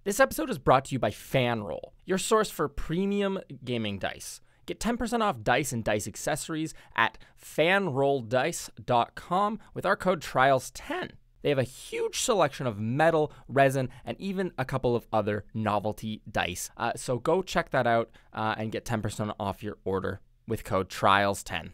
This episode is brought to you by FanRoll, your source for premium gaming dice. Get 10% off dice and dice accessories at fanrolldice.com with our code TRIALS10. They have a huge selection of metal, resin, and even a couple of other novelty dice. So go check that out and get 10% off your order with code TRIALS10.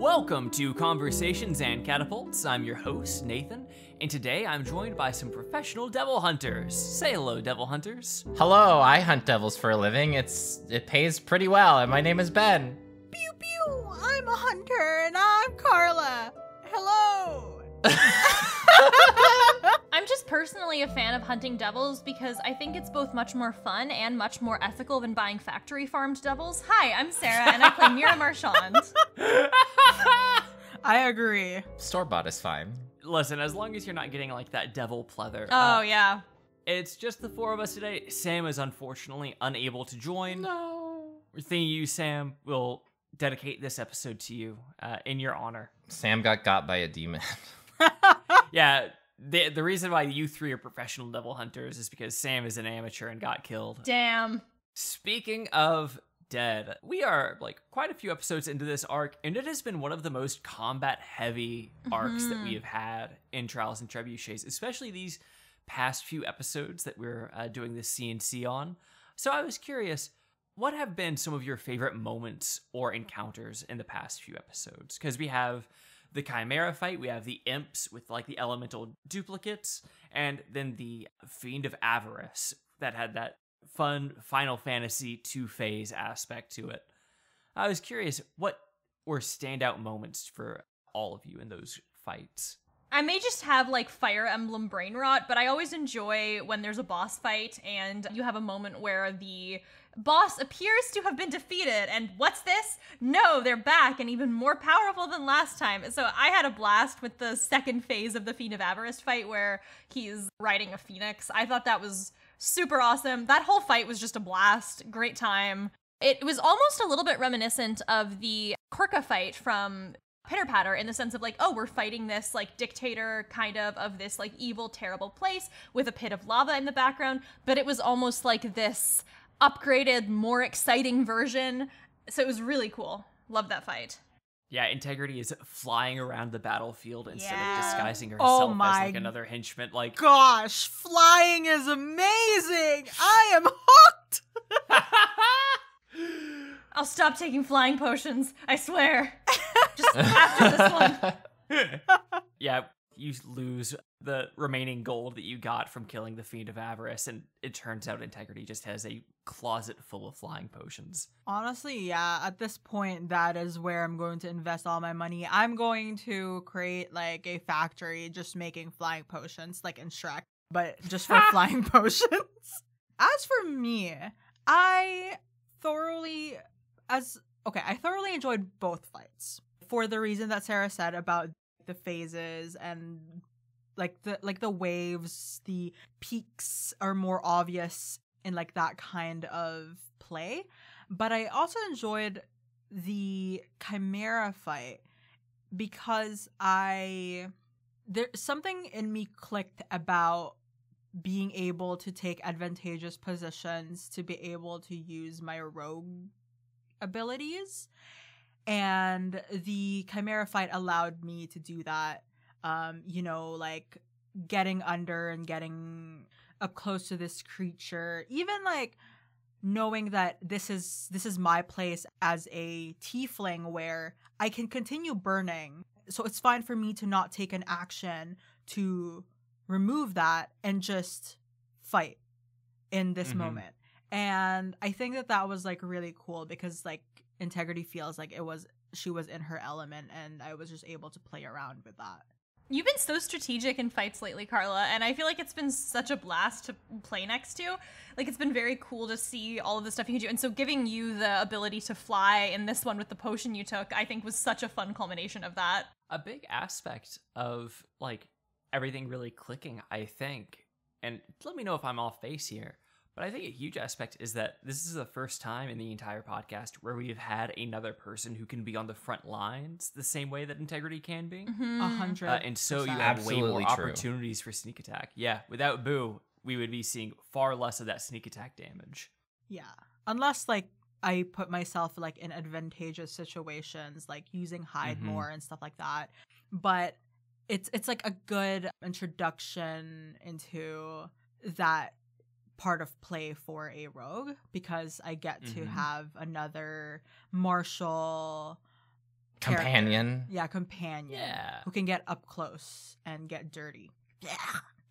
Welcome to Conversations and Catapults. I'm your host, Nathan, and today I'm joined by some professional devil hunters. Say hello, devil hunters. Hello, I hunt devils for a living. It pays pretty well, and my name is Ben. Pew pew! I'm a hunter, and I'm Carla. Hello! I'm just personally a fan of hunting devils because I think it's both much more fun and much more ethical than buying factory farmed devils. Hi, I'm Sarah, and I play Mira Marchand. I agree. Store-bought is fine. Listen, as long as you're not getting like that devil pleather. Oh, yeah. It's just the four of us today. Sam is unfortunately unable to join. No. We're thinking you, Sam, will dedicate this episode to you in your honor. Sam got by a demon. Yeah, the reason why you three are professional devil hunters is because Sam is an amateur and got killed. Damn. Speaking of dead, we are like quite a few episodes into this arc, and it has been one of the most combat-heavy arcs that we have had in Trials and Trebuchets, especially these past few episodes that we're doing this CNC on. So I was curious, what have been some of your favorite moments or encounters in the past few episodes? Because we have the Chimera fight, we have the Imps with like the elemental duplicates, and then the Fiend of Avarice that had that fun Final Fantasy 2 phase aspect to it. I was curious, what were standout moments for all of you in those fights? I may just have like Fire Emblem brain rot, but I always enjoy when there's a boss fight and you have a moment where the boss appears to have been defeated, and what's this? No, they're back and even more powerful than last time. So I had a blast with the second phase of the Fiend of Avarice fight where he's riding a phoenix. I thought that was super awesome. That whole fight was just a blast. Great time. It was almost a little bit reminiscent of the Korka fight from Pitter Patter in the sense of like, oh, we're fighting this like dictator kind of this like evil, terrible place with a pit of lava in the background, but it was almost like this upgraded, more exciting version. So it was really cool. Love that fight. Yeah, Integrity is flying around the battlefield instead of disguising Oh herself as my like another henchman. Like, Gosh, flying is amazing! I am hooked! I'll stop taking flying potions, I swear. Just after this one. yeah, you lose the remaining gold that you got from killing the Fiend of Avarice, and it turns out Integrity just has a closet full of flying potions. Honestly, yeah, at this point, that is where I'm going to invest all my money. I'm going to create like a factory just making flying potions, like in Shrek, but just for flying potions. As for me, I thoroughly enjoyed both fights for the reason that Sarah said about the phases and like the waves. The peaks are more obvious in like that kind of play, but I also enjoyed the Chimera fight because there's something in me clicked about being able to take advantageous positions to be able to use my rogue abilities, and the Chimera fight allowed me to do that. Like getting under and getting up close to this creature, even like knowing that this is my place as a tiefling where I can continue burning, so it's fine for me to not take an action to remove that and just fight in this moment. And I think that was like really cool because like Integrity feels like she was in her element, and I was just able to play around with that. You've been so strategic in fights lately, Carla, and I feel like it's been such a blast to play next to. Like, it's been very cool to see all of the stuff you can do, and so giving you the ability to fly in this one with the potion you took, I think was such a fun culmination of that. A big aspect of, like, everything really clicking, I think, and let me know if I'm off base here, But I think a huge aspect is that this is the first time in the entire podcast where we've had another person who can be on the front lines the same way that Integrity can be. 100. And so you have Absolutely way more true. opportunities for sneak attack. Yeah, without Boo, we would be seeing far less of that sneak attack damage. Yeah. Unless like I put myself like in advantageous situations, like using hide more and stuff like that. But it's like a good introduction into that part of play for a rogue, because I get to have another martial Companion. companion Yeah. who can get up close and get dirty. Yeah.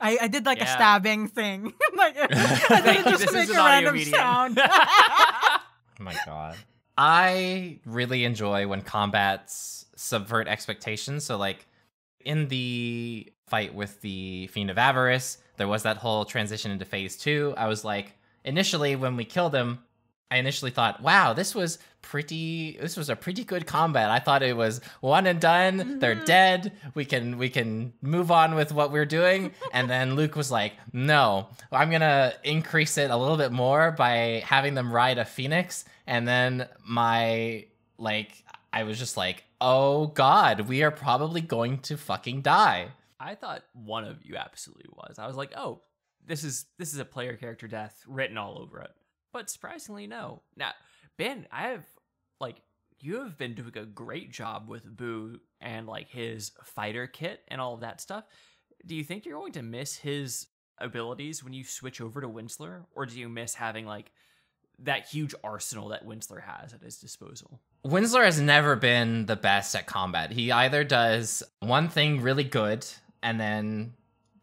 I did like a Yeah. stabbing thing. Like, I Thank didn't you. just This make is a an audio random medium. sound. Oh my god. I really enjoy when combats subvert expectations. So like in the fight with the Fiend of Avarice, there was that whole transition into phase 2. I was like, initially when we killed him, I initially thought, wow, this was a pretty good combat. I thought it was one and done. They're dead. We can move on with what we're doing. And then Luke was like, no, I'm going to increase it a little bit more by having them ride a phoenix. And then I was just like, oh god, we are probably going to fucking die. I thought one of you absolutely was. I was like, oh, this is a player character death written all over it. But surprisingly, no. Now, Ben, you have been doing a great job with Boo and like his fighter kit and all of that stuff. Do you think you're going to miss his abilities when you switch over to Winsler? Or do you miss having like that huge arsenal that Winsler has at his disposal? Winsler has never been the best at combat. He either does one thing really good and then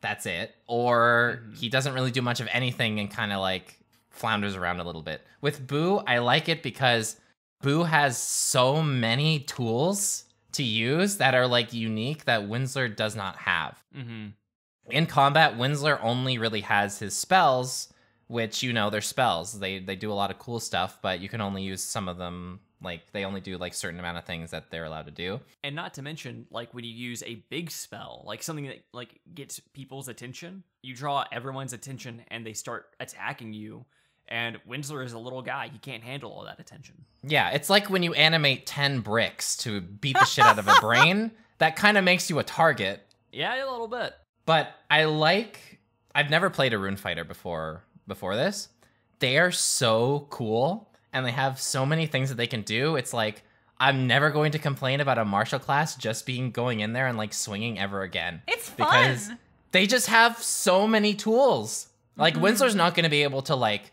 that's it, or he doesn't really do much of anything and kind of like flounders around a little bit. With Boo, I like it because Boo has so many tools to use that are like unique that Winsler does not have. In combat, Winsler only really has his spells, which, you know, they're spells. They do a lot of cool stuff, but you can only use some of them. Like, they only do like certain amount of things that they're allowed to do. And not to mention, like, when you use a big spell, like something that like gets people's attention, you draw everyone's attention and they start attacking you. And Winsler is a little guy. He can't handle all that attention. Yeah, it's like when you animate 10 bricks to beat the shit out of a brain. That kind of makes you a target. Yeah, a little bit. But I've never played a rune fighter before this. They are so cool, and they have so many things that they can do. It's like, I'm never going to complain about a martial class just going in there and like swinging ever again. It's fun. Because they just have so many tools. Like, Winsler's not going to be able to like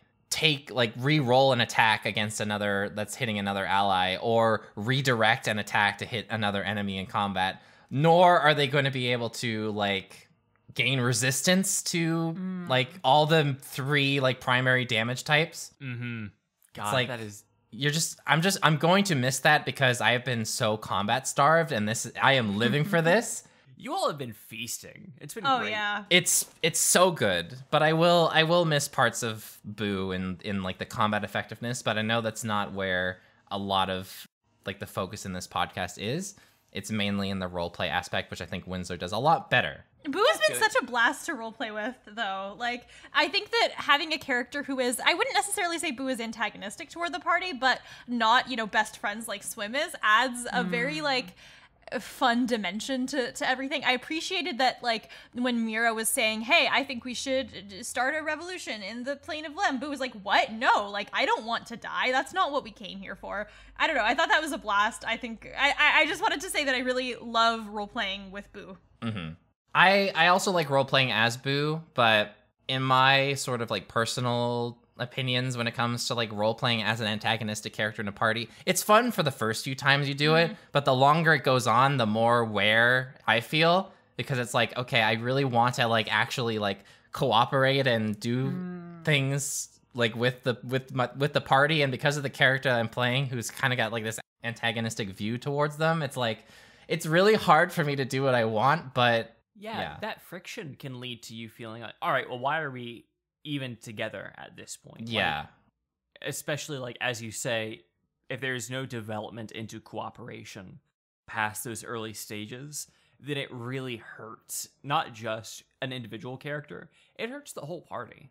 re-roll an attack against another that's hitting another ally, or redirect an attack to hit another enemy in combat. Nor are they going to be able to like gain resistance to like all the 3 like primary damage types. God, it's like, that is... I'm going to miss that because I have been so combat starved, and I am living for this. You all have been feasting. It's been Oh great. yeah. It's so good, but I will miss parts of Boo in like the combat effectiveness, but I know that's not where a lot of like the focus in this podcast is. It's mainly in the roleplay aspect, which I think Winsler does a lot better. Boo has been such a blast to roleplay with, though. Like, I think that having a character who is, I wouldn't necessarily say Boo is antagonistic toward the party, but not, best friends like Swim is, adds a very, like, fun dimension to everything. I appreciated that, like, when Mira was saying, hey, I think we should start a revolution in the Plane of Lem, Boo was like, what? No, like, I don't want to die. That's not what we came here for. I don't know. I thought that was a blast. I think, I just wanted to say that I really love role-playing with Boo. I also like role-playing as Boo, but in my sort of like personal opinions when it comes to like role-playing as an antagonistic character in a party, it's fun for the first few times you do it, but the longer it goes on, the more wear I feel, because it's like, okay, I really want to like actually like cooperate and do things like with the party, and because of the character I'm playing who's kind of got like this antagonistic view towards them, it's like it's really hard for me to do what I want, but Yeah, that friction can lead to you feeling like, all right, well, why are we even together at this point? Yeah. Like, especially, like, as you say, if there's no development into cooperation past those early stages, then it really hurts not just an individual character, it hurts the whole party.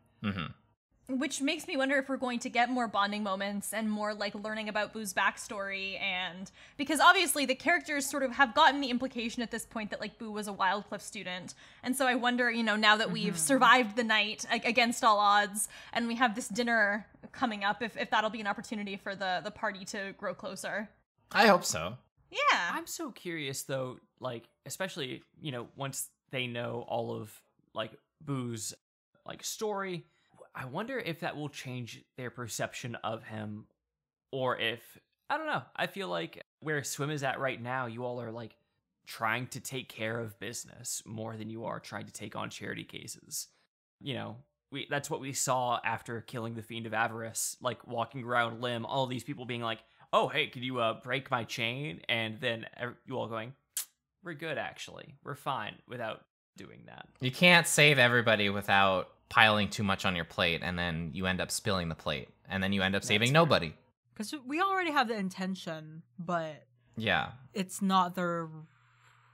Which makes me wonder if we're going to get more bonding moments and more like learning about Boo's backstory, and because obviously the characters sort of have gotten the implication at this point that like Boo was a Wildcliff student, and so I wonder, you know, now that we've survived the night against all odds and we have this dinner coming up, if that'll be an opportunity for the party to grow closer. I hope so. Yeah. I'm so curious though, like especially, you know, once they know all of like Boo's like story, I wonder if that will change their perception of him, or if, I don't know, I feel like where Swim is at right now, you all are like trying to take care of business more than you are trying to take on charity cases. You know, that's what we saw after killing the Fiend of Avarice, like walking around Lem, all these people being like, oh, hey, could you break my chain? And then you all going, we're good, actually. We're fine without doing that. You can't save everybody without piling too much on your plate, and then you end up spilling the plate, and then you end up saving nobody. Because we already have the intention, but Yeah. it's not the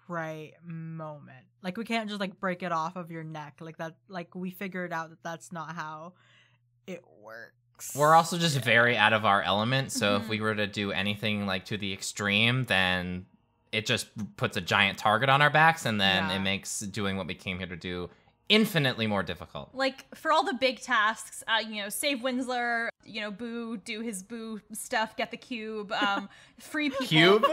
right moment. Like, we can't just like break it off of your neck like that. Like, we figured out that that's not how it works. We're also just very out of our element, so if we were to do anything like to the extreme, then it just puts a giant target on our backs, and then it makes doing what we came here to do infinitely more difficult. Like, for all the big tasks, you know, save Winsler, you know, Boo, do his Boo stuff, get the cube, free people. Cube?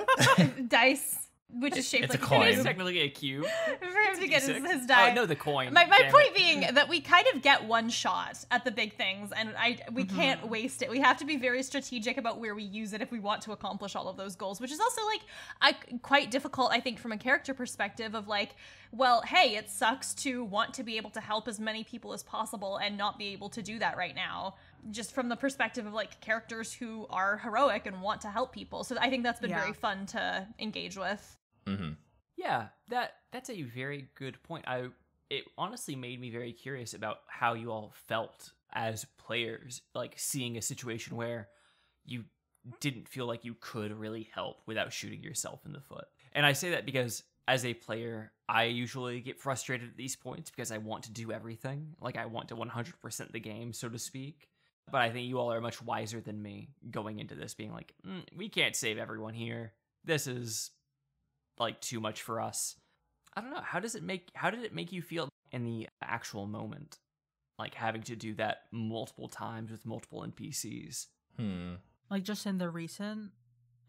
Dice, which is shaped It's like a coin. It is technically a cube. For him to get his D6. die. Oh, no, the coin. My Damn point it. being that we kind of get one shot at the big things, and we can't waste it. We have to be very strategic about where we use it if we want to accomplish all of those goals, which is also like quite difficult, I think, from a character perspective of like, well, hey, it sucks to want to be able to help as many people as possible and not be able to do that right now. Just from the perspective of like characters who are heroic and want to help people. So I think that's been very fun to engage with. Mm-hmm. Yeah, that's a very good point. It honestly made me very curious about how you all felt as players, like seeing a situation where you didn't feel like you could really help without shooting yourself in the foot. And I say that because as a player, I usually get frustrated at these points because I want to do everything. Like, I want to 100% the game, so to speak. But I think you all are much wiser than me going into this, being like, we can't save everyone here. This is like too much for us. I don't know. How did it make you feel in the actual moment? Like having to do that multiple times with multiple NPCs. Like, just in the recent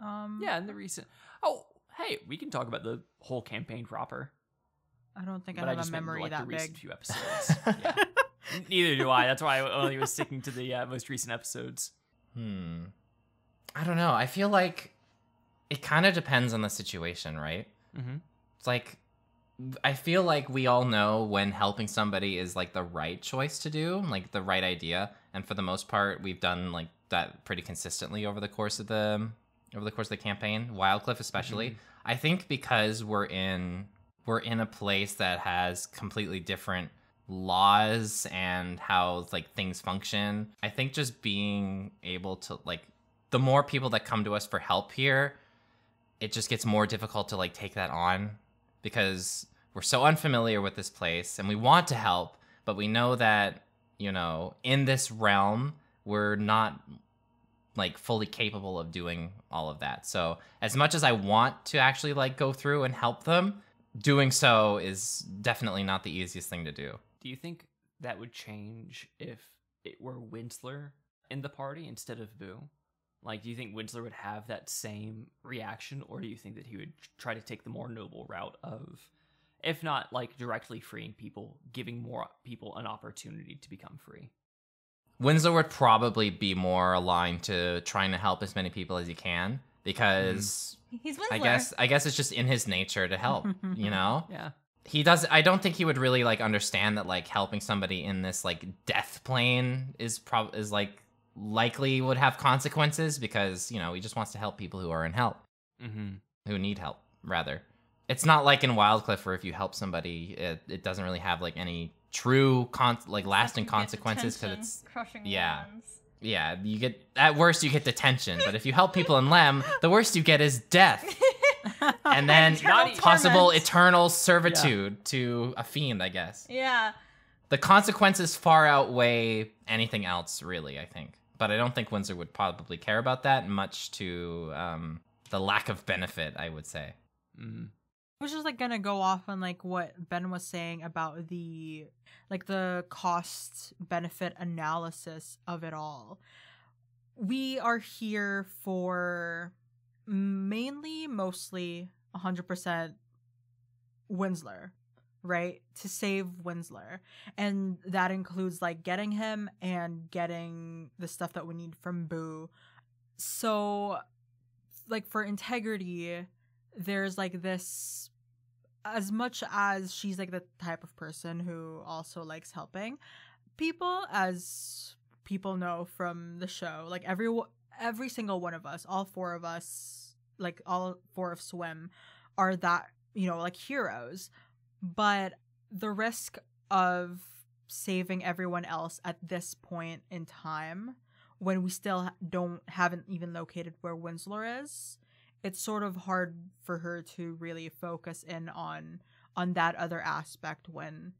Yeah, in the recent. Oh, hey, we can talk about the whole campaign proper. I don't think But I I have just a meant, memory like, that the recent big. few episodes. Yeah. Neither do I. That's why I only was sticking to the most recent episodes. I don't know. I feel like it kind of depends on the situation, right? Mm-hmm. It's like, I feel like we all know when helping somebody is like the right choice to do, like the right idea. And for the most part, we've done like that pretty consistently over the course of the campaign, Wildcliff especially. I think because we're in a place that has completely different laws and how like things function. I think just being able to like, the more people that come to us for help here, it just gets more difficult to like take that on because we're so unfamiliar with this place and we want to help, but we know that, you know, in this realm, we're not like fully capable of doing all of that. So as much as I want to actually like go through and help them, doing so is definitely not the easiest thing to do. Do you think that would change if it were Winsler in the party instead of Boo? Like, do you think Winsler would have that same reaction, or do you think that he would try to take the more noble route of, if not like directly freeing people, giving more people an opportunity to become free? Winslow would probably be more aligned to trying to help as many people as he can because He's Winsler. I guess it's just in his nature to help, you know? Yeah. I don't think he would really like understand that like helping somebody in this like death plane is like likely would have consequences because, you know, he just wants to help people who are in help, who need help rather. It's not like in Wildcliff where if you help somebody, it doesn't really have like any true lasting consequences because it's crushing wands. wands. Yeah, you get at worst you get detention, but if you help people in Lem, the worst you get is death. And then Eternal possible torment. eternal servitude to a fiend, I guess. Yeah. the consequences far outweigh anything else, really, I think. But I don't think Windsor would probably care about that, much to the lack of benefit, I would say. Mm. I was just like gonna go off on like what Ben was saying about the cost benefit analysis of it all. We are here for mostly 100% Winsler, right? To save Winsler. And that includes like getting him and getting the stuff that we need from Boo. So like for integrity, there's like this, as much as she's like the type of person who also likes helping people, as people know from the show, like every single one of us, all four of us, like all four of Swim are that, you know, like heroes. But the risk of saving everyone else at this point in time, when we still haven't even located where Winsler is, it's sort of hard for her to really focus in on that other aspect when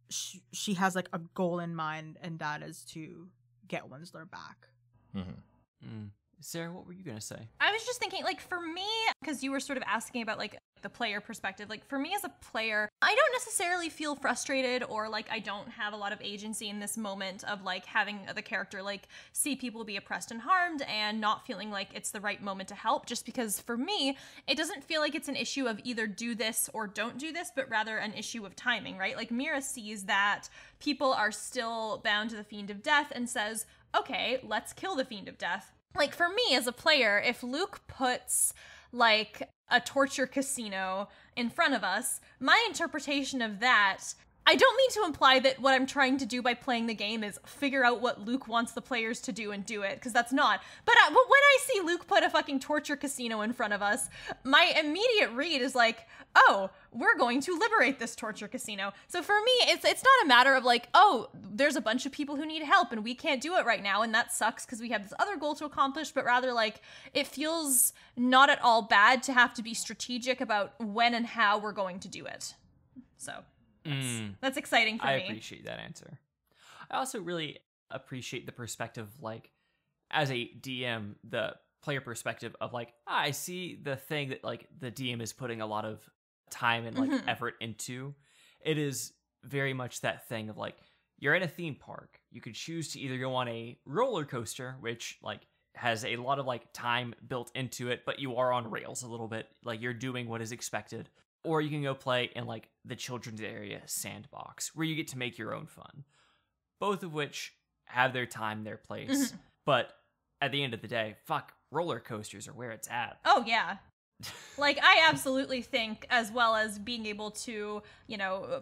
she has like a goal in mind, and that is to get Winsler back. Mm-hmm. Sarah, what were you gonna say? I was just thinking, like, for me, because you were sort of asking about, like, the player perspective, like, for me as a player, I don't necessarily feel frustrated or, like, I don't have a lot of agency in this moment of, like, having the character, like, see people be oppressed and harmed and not feeling like it's the right moment to help, just because for me, it doesn't feel like it's an issue of either do this or don't do this, but rather an issue of timing, right? Like, Mira sees that people are still bound to the Fiend of Death and says, okay, let's kill the Fiend of Death. Like, for me as a player, if Luke puts, like, a torture casino in front of us, my interpretation of that, I don't mean to imply that what I'm trying to do by playing the game is figure out what Luke wants the players to do and do it, because that's not. But when I see Luke put a fucking torture casino in front of us, my immediate read is like, oh, we're going to liberate this torture casino. So for me, it's not a matter of like, oh, there's a bunch of people who need help and we can't do it right now and that sucks because we have this other goal to accomplish, but rather like it feels not at all bad to have to be strategic about when and how we're going to do it. So that's exciting for me. I appreciate that answer. I also really appreciate the perspective, like, as a DM, the player perspective of, like, I see the thing that, like, the DM is putting a lot of time and, like, effort into. It is very much that thing of, like, you're in a theme park. You could choose to either go on a roller coaster, which, like, has a lot of, like, time built into it, but you are on rails a little bit. Like, you're doing what is expected. Or you can go play in, like, the children's area sandbox, where you get to make your own fun. Both of which have their time, their place. But at the end of the day, fuck, roller coasters are where it's at. Oh, yeah. Like, I absolutely think, as well as being able to, you know,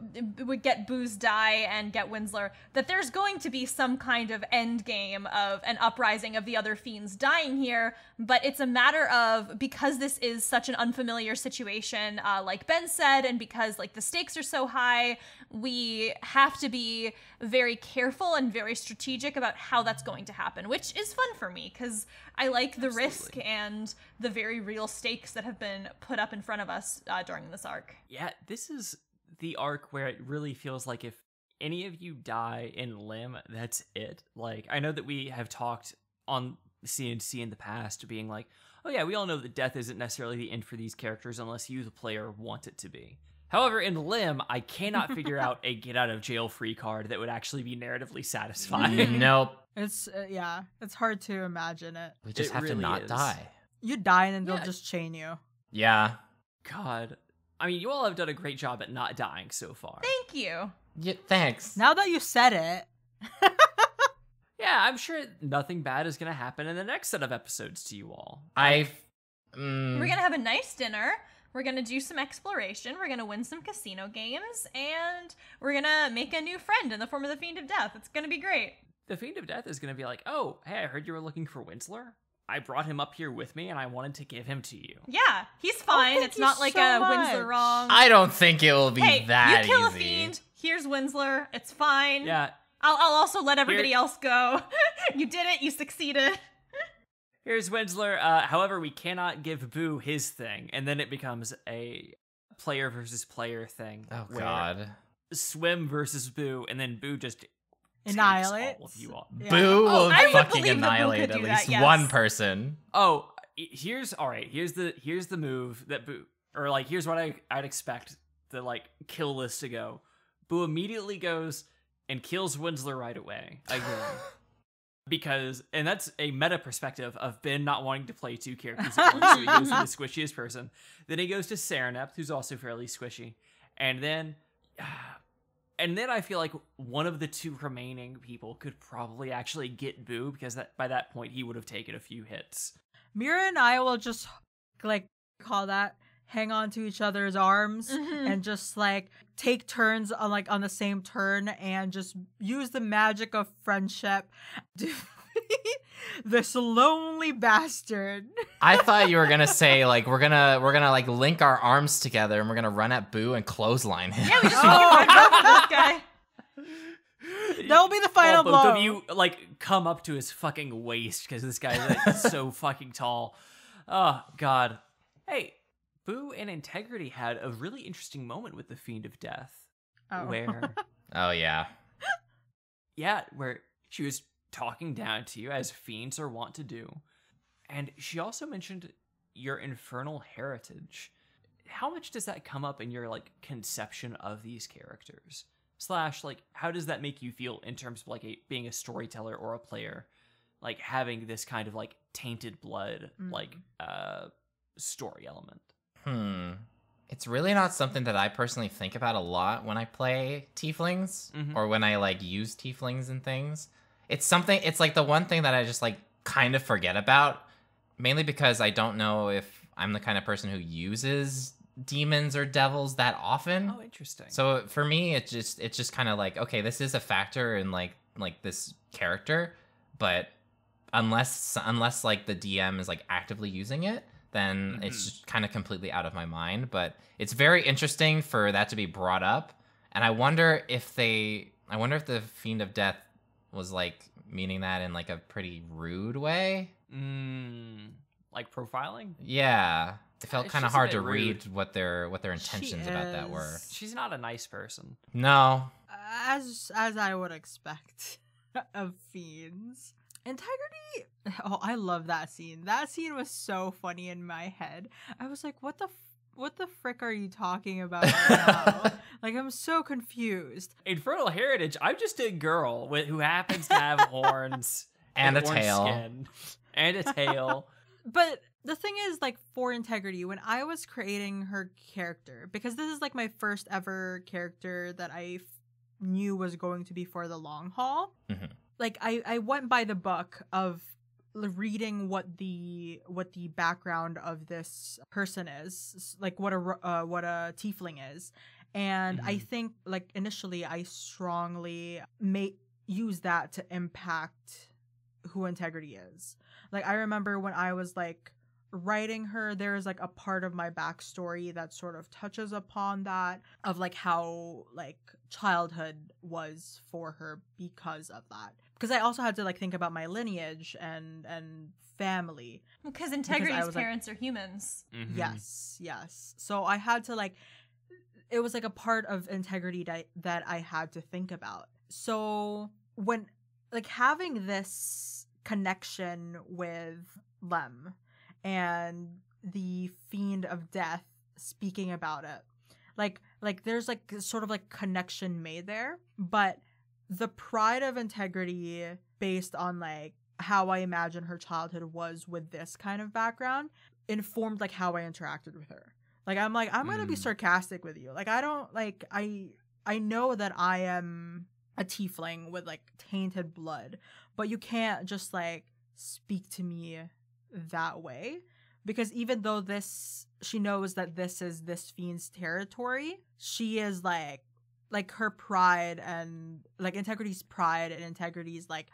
get Boo's die and get Winsler, that there's going to be some kind of end game of an uprising of the other fiends dying here, but it's a matter of, because this is such an unfamiliar situation, like Ben said, and because, like, the stakes are so high, we have to be very careful and very strategic about how that's going to happen, which is fun for me, because I like the risk and the very real stakes that have been put up in front of us during this arc. Yeah, this is the arc where it really feels like if any of you die in Lem, that's it. Like, I know that we have talked on CNC in the past being like, oh yeah, we all know that death isn't necessarily the end for these characters unless you, the player, want it to be. However, in Lem, I cannot figure out a get out of jail free card that would actually be narratively satisfying. Nope. It's yeah, it's hard to imagine it. We just It have really to not is. die. You die and then they'll Yeah. just chain you. Yeah. God. I mean, you all have done a great job at not dying so far. Thank you. Yeah, thanks. Now that you said it, Yeah, I'm sure nothing bad is going to happen in the next set of episodes to you all. I've... We're gonna have a nice dinner. We're gonna do some exploration. We're gonna win some casino games, and we're gonna make a new friend in the form of the Fiend of Death. It's gonna be great. The Fiend of Death is going to be like, oh, hey, I heard you were looking for Winsler. I brought him up here with me, and I wanted to give him to you. Yeah, he's fine. thank It's you not like so a much. Winsler wrong. I don't think it will be Hey, that you kill easy. a fiend. Here's Winsler. It's fine. Yeah, I'll also let everybody else go. You did it. You succeeded. here's Winsler. However, we cannot give Boo his thing, and then it becomes a player versus player thing. Oh, where God. swim versus Boo, and then Boo just Annihilate all of you all. Yeah. Boo will I would fucking believe that Boo annihilate could at do least that, yes. one person. Oh, here's the move that Boo, or like here's what I'd expect the like kill list to go. Boo immediately goes and kills Winsler right away again. Because, and that's a meta perspective of Ben not wanting to play two characters at once, so he goes to the squishiest person. Then he goes to Serenep, who's also fairly squishy. And then I feel like one of the two remaining people could probably actually get Boo, because by that point he would have taken a few hits. Mira and I will just like call that hang on to each other's arms and just like take turns on the same turn and just use the magic of friendship to defeat this lonely bastard. I thought you were gonna say like we're gonna like link our arms together and we're gonna run at Boo and clothesline him. Yeah, we just this guy. That'll be the final both blow. of you like come up to his fucking waist because this guy's like so fucking tall. Oh god. Hey, Boo and Integrity had a really interesting moment with the Fiend of Death. Oh. Where Oh yeah. where she was talking down to you as fiends are wont to do. And she also mentioned your infernal heritage. How much does that come up in your like conception of these characters? / like how does that make you feel in terms of like being a storyteller or a player, like having this kind of like tainted blood like story element? It's really not something that I personally think about a lot when I play tieflings or when I like use tieflings and things. It's like the one thing that I just like kind of forget about, mainly because I don't know if I'm the kind of person who uses demons or devils that often. Oh, interesting. So for me, it's just kind of like, okay, this is a factor in like this character, but unless like the DM is like actively using it, then it's just kind of completely out of my mind. But it's very interesting for that to be brought up, and I wonder if the Fiend of Death was like meaning that in like a pretty rude way. Like profiling? Yeah. It felt kind of She's a hard bit to rude. read what their intentions about that were. She's not a nice person. No. As I would expect of fiends. Integrity. Oh, I love that scene. That scene was so funny in my head. I was like, what the frick are you talking about right now? Like, I'm so confused. Infernal heritage. I'm just a girl who happens to have horns And a orange tail. skin, and a tail. But the thing is, like, for Integrity, when I was creating her character, because this is like my first ever character that I knew was going to be for the long haul, like I went by the book of reading what the background of this person is, like what a tiefling is, and I think like initially I strongly use that to impact who Integrity is. Like I remember when I was like writing her, there is like a part of my backstory that sort of touches upon that, of like how like childhood was for her because of that. Because I also had to like think about my lineage and family. Because Integrity's was, parents are humans. Yes. So I had to like, it was like a part of Integrity that I had to think about. So when like having this connection with Lem and the Fiend of Death speaking about it, like there's like sort of like connection made there, but the pride of Integrity based on like how I imagine her childhood was with this kind of background informed like how I interacted with her. Like I'm gonna be sarcastic with you. Like I don't like I know that I am a tiefling with like tainted blood, but you can't just like speak to me that way, because even though she knows that this is this fiend's territory, she is like her pride and like Integrity's pride and Integrity's like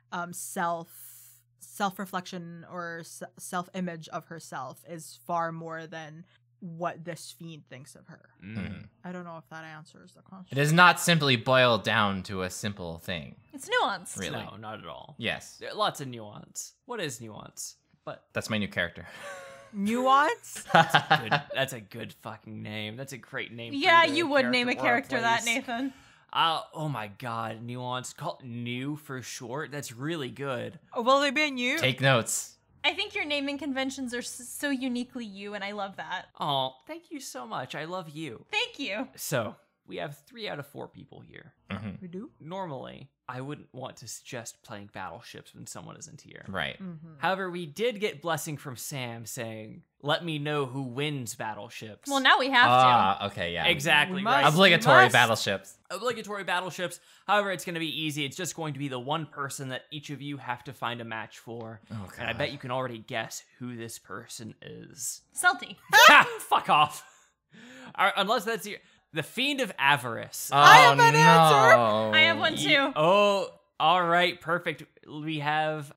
self-reflection or self-image of herself is far more than what this fiend thinks of her. I don't know if that answers the question. It is not simply boiled down to a simple thing. It's nuanced. Really? No, not at all. Yes. There are lots of nuance. What is nuance? But That's my new character. Nuance? that's a good fucking name. That's a great name. for Yeah, either you would name a or character that, place. Nathan. Oh my god, Nuance. Call it New for short. That's really good. Will they be new? Take notes. I think your naming conventions are so uniquely you, and I love that. Oh, thank you so much. I love you. Thank you. So, we have 3 out of 4 people here. We do? Normally, I wouldn't want to suggest playing battleships when someone isn't here. Right. However, we did get blessing from Sam saying, let me know who wins battleships. Well, now we have to. Ah, okay, yeah. Exactly, We right? must. Obligatory Must. battleships. Obligatory battleships. However, it's going to be easy. It's just going to be the one person that each of you have to find a match for. Oh, And I God. bet you can already guess who this person is. Salty. Fuck off. Unless that's your... The Fiend of Avarice. Oh, I have an no. answer. I have one too. Oh, all right, perfect. We have...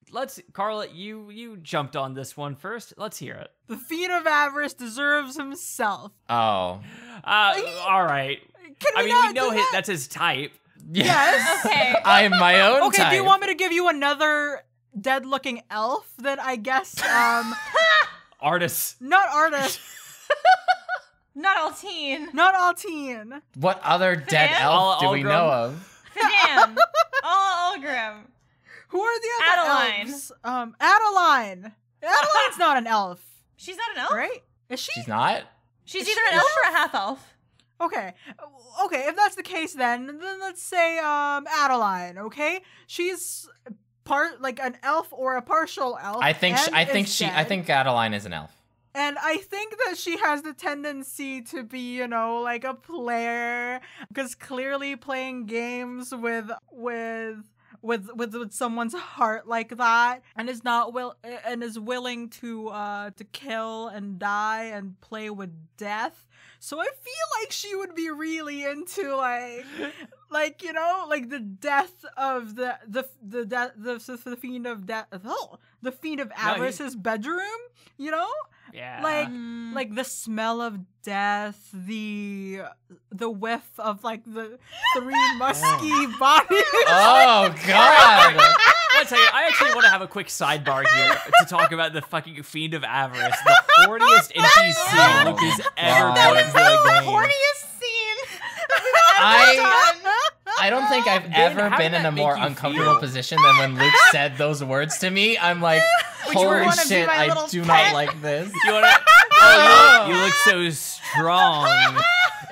Carla, you jumped on this one first. Let's hear it. The Fiend of Avarice deserves himself. Oh. All right. Can we I mean, not we know do that? that's his type. Yes. Okay. I'm my own Okay, type. do you want me to give you another dead-looking elf? Then I guess, Artists. not artist, Not Altine. not Altine. What other dead Fidan? elf do we Algrim? know of? Fidan. Algrim. Who are the other Adeline. elves? Adeline. Adeline's not an elf, She's not an elf? right? Is she? She's not? She's either an elf or a half elf. Okay. Okay, if that's the case then let's say Adeline, okay? She's like an elf or a partial elf. I think and is I dead. think Adeline is an elf. And I think that she has the tendency to be, like a player, because clearly playing games with someone's heart like that, and is willing to kill and die and play with death. So I feel like she would be really into like the death of the Fiend of Death, the Fiend of Avarice's bedroom, Yeah. like the smell of death, the whiff of like the 3 musky bodies. Oh god. I'll tell you, I actually want to have a quick sidebar here to talk about the fucking Fiend of Avarice, the horniest NPC Luke has ever That put is into a game. Horniest scene. I don't think I've ever how been did in that a make more you uncomfortable feel? position than when Luke said those words to me. I'm like, you holy wanna be shit, my I little do pet? not like this. You want to? Oh, you look so strong.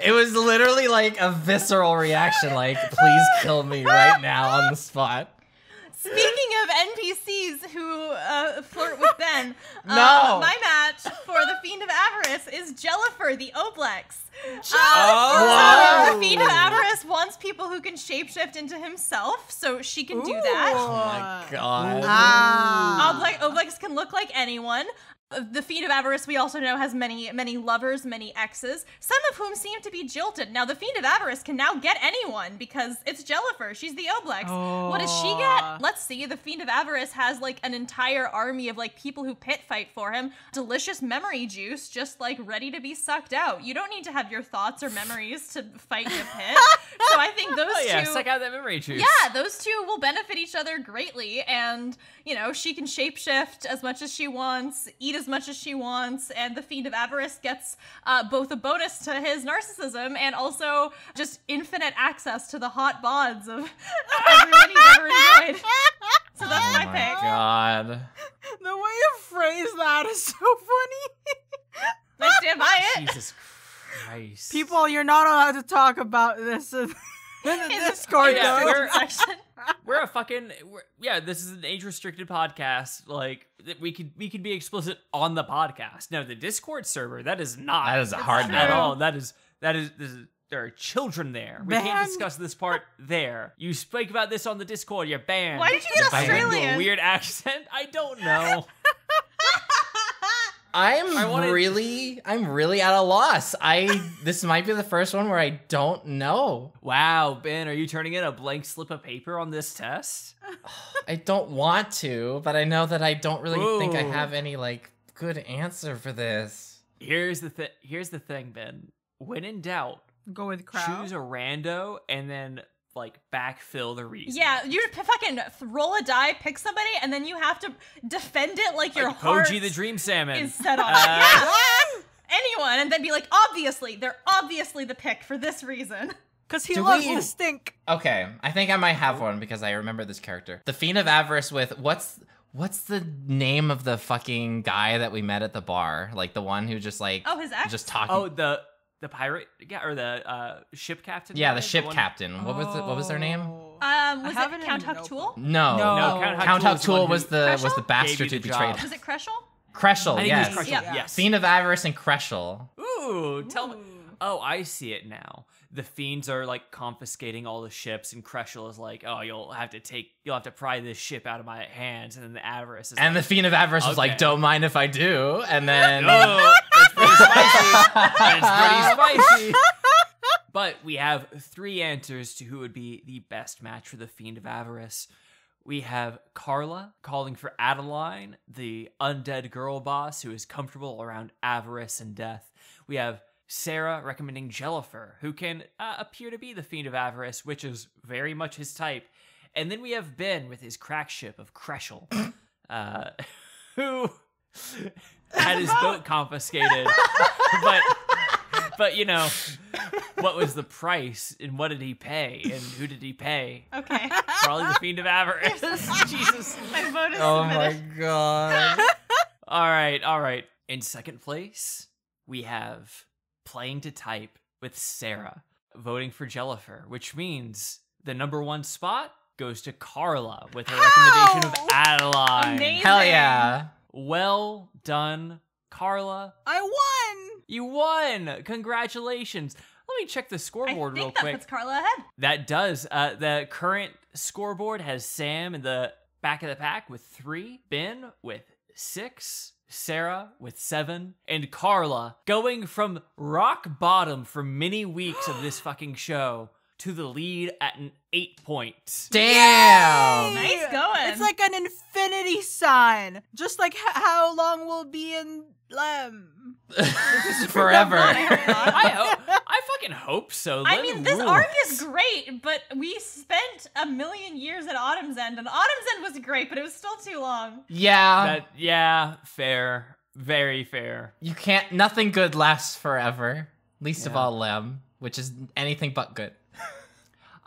It was literally like a visceral reaction, like, please kill me right now on the spot. Speaking of NPCs who flirt with Ben, No. my match for the Fiend of Avarice is Jellifer, the Oblex. Oh. The Fiend of Avarice wants people who can shapeshift into himself, so she can do that. Oh my god. Oblex can look like anyone. The Fiend of Avarice, we also know, has many lovers, many exes, some of whom seem to be jilted. Now, the Fiend of Avarice can now get anyone because it's Jellifer. She's the Oblex. What does she get? Let's see. The Fiend of Avarice has like an entire army of like people who pit fight for him. Delicious memory juice, just like ready to be sucked out. You don't need to have your thoughts or memories to fight in a pit. So I think those two. Suck out that memory juice. Yeah, those two will benefit each other greatly, and, she can shapeshift as much as she wants, eat as much as she wants, and the Fiend of Avarice gets both a bonus to his narcissism and also just infinite access to the hot bods of everyone he's ever enjoyed. So that's my pick. God. The way you phrase that is so funny. I stand by it. Jesus Christ. People, you're not allowed to talk about this in the Discord, yeah, though. we're- Section. This is an age-restricted podcast. Like, we could be explicit on the podcast. No, the Discord server, that is not. That is a hard at no. all. There are children there. We can't Banned. discuss this part there. You speak about this on the Discord, you're banned. Why did you get You're banned. Australian? A weird accent? I don't know. I'm really at a loss. This might be the first one where I don't know. Wow, Ben, are you turning in a blank slip of paper on this test? I don't want to, but I know that I don't really think I Ooh. have any good answer for this. Here's the thing, Ben. When in doubt, Go with crowd. choose a rando and then backfill the reason. Yeah, you fucking roll a die, pick somebody, and then you have to defend it like your heart Koji the Dream Salmon is set on it. Yeah. Anyone, and then be like, they're obviously the pick for this reason. Because he Do loves we- to stink. Okay, I think I might have one because I remember this character. The Fiend of Avarice with what's the name of the fucking guy that we met at the bar? Like the one who just like Oh, his ex? just talking. Oh, the pirate guy or the ship captain? yeah, guy? the ship one- captain. What was their name? Oh. Was have it it in Count the Huck notebook. Tool? No, No, Count Huck the one Tool who- was the Crescel? bastard who Gave you the betrayed job. him. Was it Kreschel? Creshel, I think yes. it was Crusher, Yeah. yes. Fiend of Avarice and Creshel. Ooh, tell me. Oh, I see it now. The fiends are like confiscating all the ships, and Kreschel is like, "Oh, you'll have to pry this ship out of my hands." And then the Avarice is And the like, Fiend of Avarice was like, Okay. "Don't mind if I do." And then "Oh, that's pretty spicy. That's pretty spicy." But we have 3 answers to who would be the best match for the Fiend of Avarice. We have Carla calling for Adeline, the undead girl boss who is comfortable around avarice and death. We have Sarah recommending Jellifer, who can appear to be the Fiend of Avarice, which is very much his type. And then we have Ben with his crack ship of Kreschel, who had his boat confiscated. But you know, what was the price and what did he pay and who did he pay? Okay. Probably the Fiend of Avarice. Jesus. My vote is oh my submitted. god. All right. In second place, we have playing to type with Sarah, voting for Jellifer, which means the number 1 spot goes to Carla with her recommendation of Adeline. Amazing. Hell yeah. Well done, Carla. I won. You won. Congratulations. Let me check the I scoreboard real think that quick. puts Carla ahead. That does. The current scoreboard has Sam in the back of the pack with 3, Ben with 6, Sarah with 7, and Carla going from rock bottom for many weeks of this fucking show to the lead at an 8 points. Damn. Nice going. It's like an infinity sign. Just like how long we'll be in Lem. Forever. I fucking hope so. I Let mean, him this rule. arc is great, but we spent a million years at Autumn's End, and Autumn's End was great, but it was still too long. Yeah. Yeah, fair. Very fair. You can't. Nothing good lasts forever. Least of Yeah. all Lem, which is anything but good.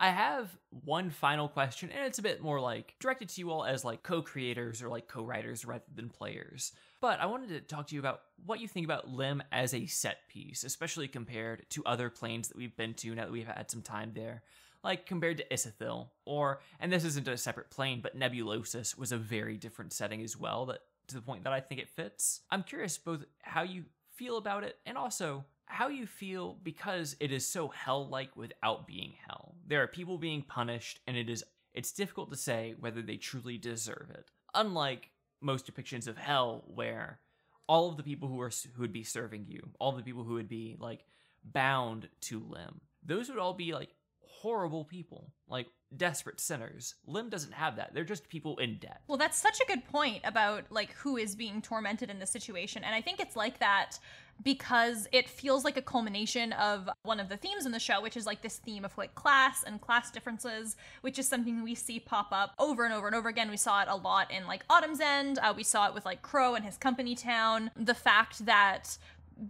I have one final question, and it's a bit more like directed to you all as like co-creators or like co-writers rather than players. But I wanted to talk to you about what you think about Lem as a set piece, especially compared to other planes that we've been to now that we've had some time there. Like compared to Isithil, or, and this isn't a separate plane, but Nebulosis was a very different setting as well, that to the point that I think it fits. I'm curious both how you feel about it and also how you feel because it is so hell-like without being hell. There are people being punished, and it's difficult to say whether they truly deserve it. Unlike most depictions of hell, where all of the people who would be serving you, all the people who would be like bound to Lem, those would all be like horrible people, like desperate sinners. Lem doesn't have that. They're just people in debt. Well, that's such a good point about like who is being tormented in this situation. And I think it's like that because it feels like a culmination of one of the themes in the show, which is like this theme of like class and class differences, which is something we see pop up over and over and over again. We saw it a lot in like Autumn's End. We saw it with like Crow and his company town. The fact that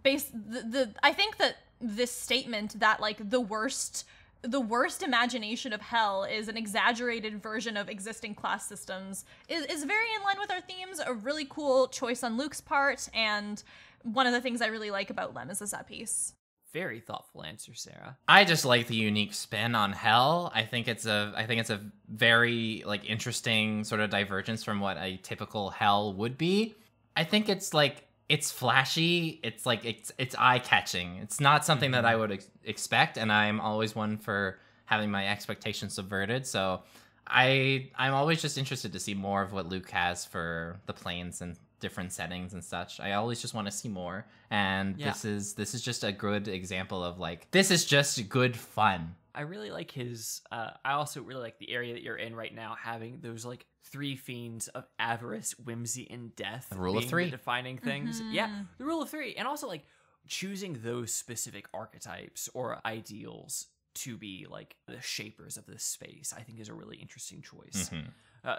I think that this statement that like the worst imagination of hell is an exaggerated version of existing class systems is very in line with our themes. A really cool choice on Luke's part, and one of the things I really like about Lem is the set piece. Very thoughtful answer, Sarah. I just like the unique spin on hell. I think it's a very like interesting sort of divergence from what a typical hell would be. I think it's like it's flashy. It's like it's eye-catching. It's not something that I would expect, and I'm always one for having my expectations subverted. So I'm always just interested to see more of what Luke has for the planes and different settings and such. I always just want to see more, and this is just a good example of like this is just good fun. I really like his I also really like the area that you're in right now, having those like 3 fiends of avarice, whimsy, and death. The rule of being 3. the defining things. Yeah, the rule of 3. And also like choosing those specific archetypes or ideals to be like the shapers of this space, I think is a really interesting choice.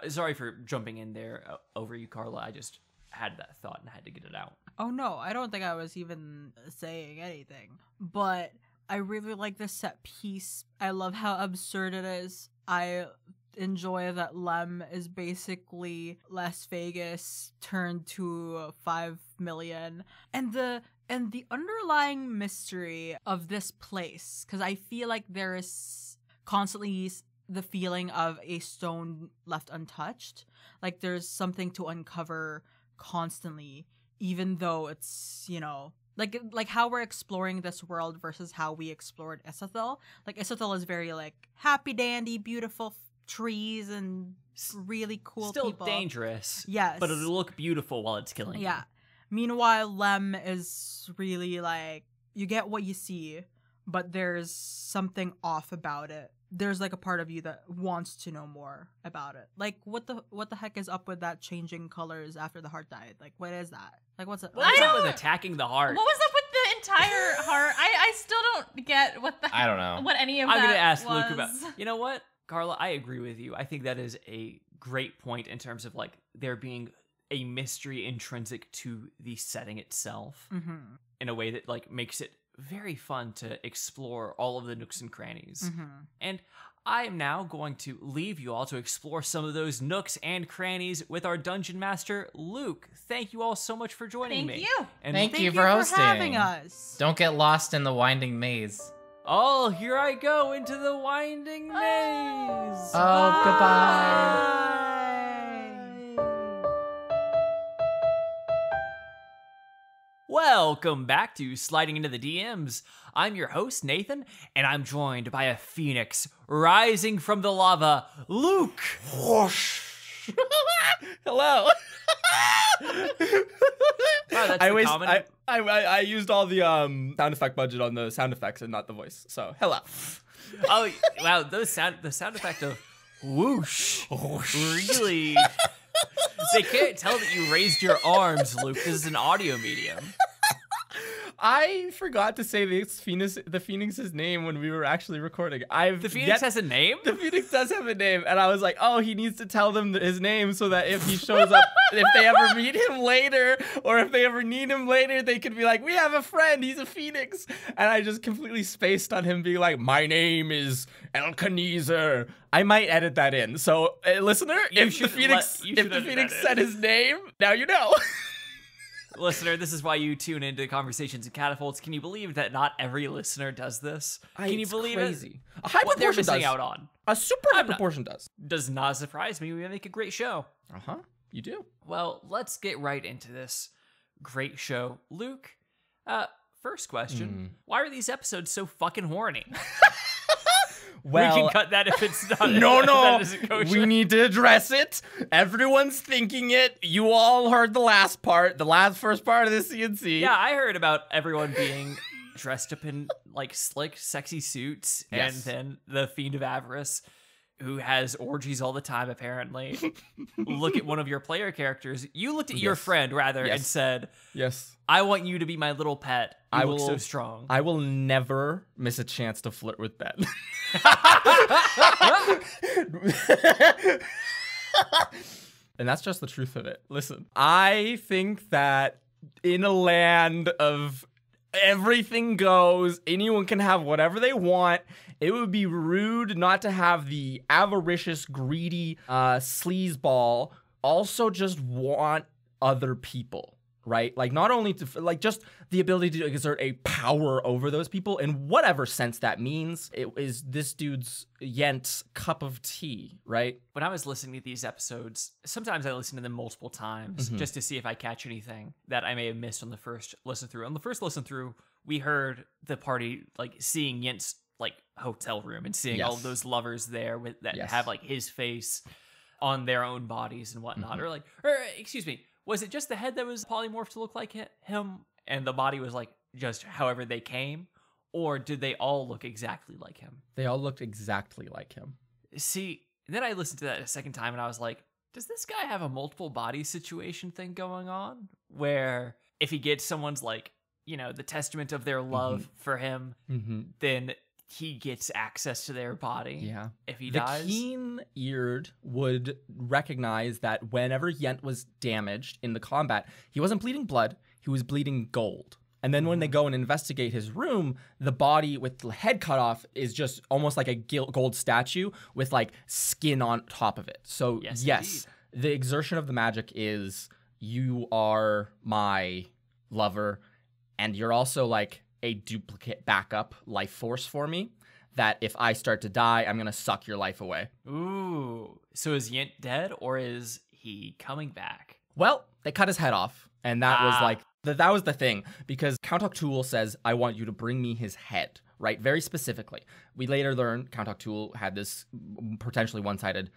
Sorry for jumping in there over you, Carla. I just had that thought and had to get it out. Oh no, I don't think I was even saying anything. But I really like this set piece. I love how absurd it is. I enjoy that Lem is basically Las Vegas turned to 5 million. And the underlying mystery of this place, because I feel like there is constantly the feeling of a stone left untouched. Like there's something to uncover constantly, even though it's, you know, like how we're exploring this world versus how we explored Isethel. Like Isethel is very like happy dandy, beautiful trees and really cool Still people. dangerous. Yes. But it'll look beautiful while it's killing you. Yeah. Meanwhile, Lem is really like, you get what you see, but there's something off about it. There's like a part of you that wants to know more about it. Like what the heck is up with that changing colors after the heart died? Like what is that? Like what's it? What's up with attacking the heart? What was up with the entire heart? I still don't get what the I don't know. what any of I'm that gonna ask was. Luke about. You know what, Carla? I agree with you. I think that is a great point in terms of like there being a mystery intrinsic to the setting itself in a way that like makes it very fun to explore all of the nooks and crannies. And I am now going to leave you all to explore some of those nooks and crannies with our dungeon master, Luke. Thank you all so much for joining me. Thank you. And Thank you Thank for hosting. having us. Don't get lost in the winding maze. oh, here I go into the winding maze. Oh, goodbye. Welcome back to Sliding into the DMs. I'm your host, Nathan, and I'm joined by a phoenix rising from the lava, Luke. Hello. Wow, that's I the waste, common- I used all the sound effect budget on the sound effects and not the voice. So hello. Oh, wow, the sound effect of whoosh really... They can't tell that you raised your arms, Luke. This is an audio medium. I forgot to say the Phoenix's name when we were actually recording. The Phoenix has a name? The Phoenix does have a name, and I was like, oh, he needs to tell them his name so that if he shows up, if they ever meet him later, or if they ever need him later, they could be like, we have a friend, he's a Phoenix. And I just completely spaced on him being like, my name is Elkanezer. I might edit that in. So, listener, if the Phoenix said his name, now you know. Listener, this is why you tune into Conversations in Catapults. Can you believe that not every listener does this? Can you believe crazy? it? A high What they're proportion missing does. out on. A super high proportion does. Does not surprise me. We make a great show. Uh-huh. You do. Well, let's get right into this great show. Luke, first question. Why are these episodes so fucking horny? Well, we can cut that if it's not. no, that isn't kosher. we need to address it. Everyone's thinking it. You all heard the last part, first part of the CNC. Yeah, I heard about everyone being dressed up in like slick, sexy suits, Yes. and then the Fiend of Avarice, who has orgies all the time, apparently. Look at one of your player characters. You looked at your Yes. friend, rather, Yes. and said, Yes. I want you to be my little pet. You I look will- so strong. I will never miss a chance to flirt with Ben. And that's just the truth of it. Listen, I think that in a land of everything goes, anyone can have whatever they want, it would be rude not to have the avaricious, greedy sleazeball also just want other people. Right? Like, not only to, like, just the ability to exert a power over those people in whatever sense that means. It is this dude's Yent's cup of tea, right? When I was listening to these episodes, sometimes I listen to them multiple times just to see if I catch anything that I may have missed on the first listen through. On the first listen through, we heard the party, like, seeing Yent's, like, hotel room and seeing all of those lovers there that have, like, his face on their own bodies and whatnot. Or, excuse me. Was it just the head that was polymorphed to look like him, and the body was like just however they came? Or did they all look exactly like him? They all looked exactly like him. See, then I listened to that a second time, and I was like, does this guy have a multiple body situation thing going on? Where if he gets someone's, like, you know, the testament of their love for him, then he gets access to their body. Yeah. If he The dies. keen-eared would recognize that whenever Yent was damaged in the combat, he wasn't bleeding blood, he was bleeding gold. And then when they go and investigate his room, the body with the head cut off is just almost like a gold statue with like skin on top of it. So yes, the exertion of the magic is you are my lover, and you're also like a duplicate backup life force for me. That if I start to die, I'm gonna suck your life away. Ooh. So is Yint dead, or is he coming back? Well, they cut his head off, and that was like that was the thing, because Count Octul says, "I want you to bring me his head," right? Very specifically. We later learn Count Octul had this potentially one-sided